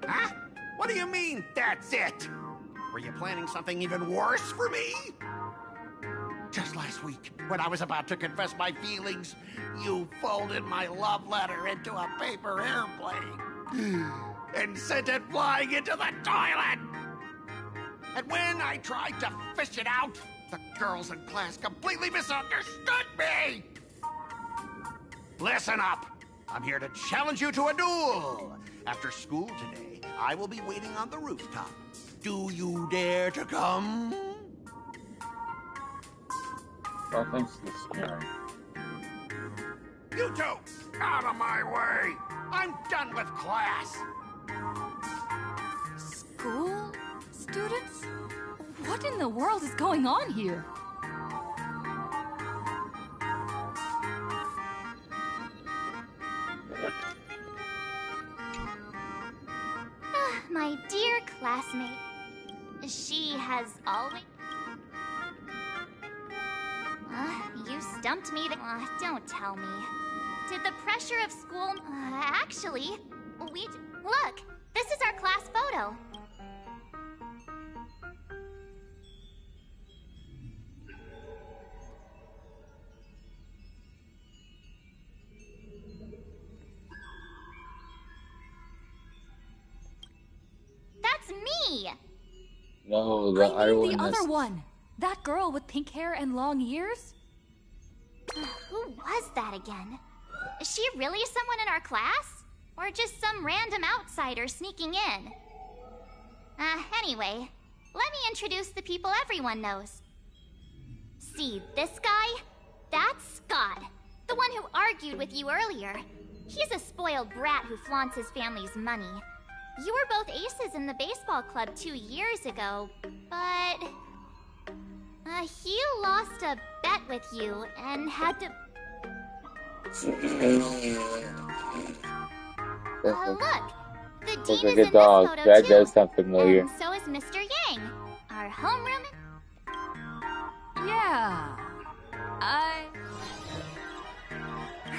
Huh? What do you mean, that's it? Were you planning something even worse for me? Just last week, when I was about to confess my feelings, you folded my love letter into a paper airplane and sent it flying into the toilet. And when I tried to fish it out, the girls in class completely misunderstood me. Listen up. I'm here to challenge you to a duel. After school today, I will be waiting on the rooftop. Do you dare to come? Well, thanks to the scary. You two, out of my way! I'm done with class! School? Students? What in the world is going on here? My dear classmate, she has always... you stumped me. Don't tell me. Did the pressure of school... actually, look, this is our class photo. That's me! No, the I mean the eyewitness. other one! That girl with pink hair and long ears? Who was that again? Is she really someone in our class? Or just some random outsider sneaking in? Anyway, let me introduce the people everyone knows. See this guy? That's Scott, the one who argued with you earlier. He's a spoiled brat who flaunts his family's money. You were both aces in the baseball club 2 years ago, but... He lost a bet with you and had to... Look! The Dean Looks is like in a this dog. photo That too. does sound familiar. And so is Mr. Yang, our homeroom. Yeah.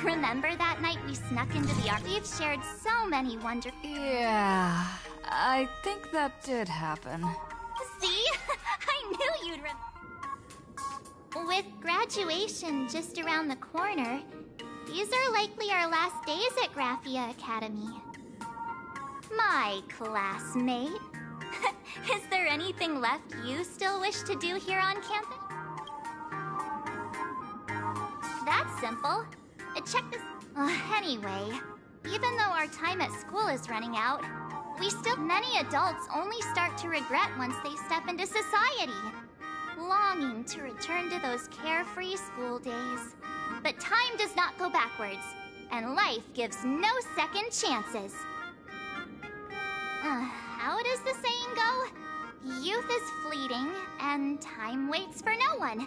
Remember that night we snuck into the art? We've shared so many wonderful... Yeah, I think that did happen. See? I knew you'd With graduation just around the corner, these are likely our last days at Graphia Academy. My classmate. Is there anything left you still wish to do here on campus? That's simple. Check this... anyway, even though our time at school is running out, many adults only start to regret once they step into society. Longing to return to those carefree school days. But time does not go backwards, and life gives no second chances. How does the saying go? Youth is fleeting, and time waits for no one.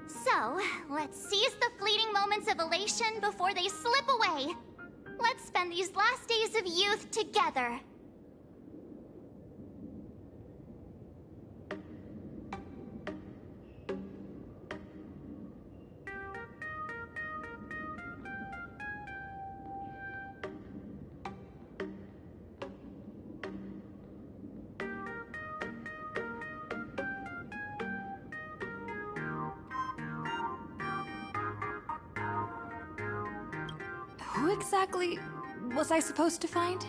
So, let's seize the fleeting moments of elation before they slip away. Let's spend these last days of youth together. Who exactly was I supposed to find?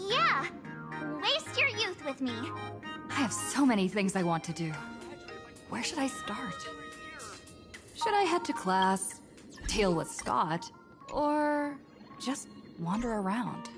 Yeah! Waste your youth with me. I have so many things I want to do. Where should I start? Should I head to class, deal with Scott, or just wander around?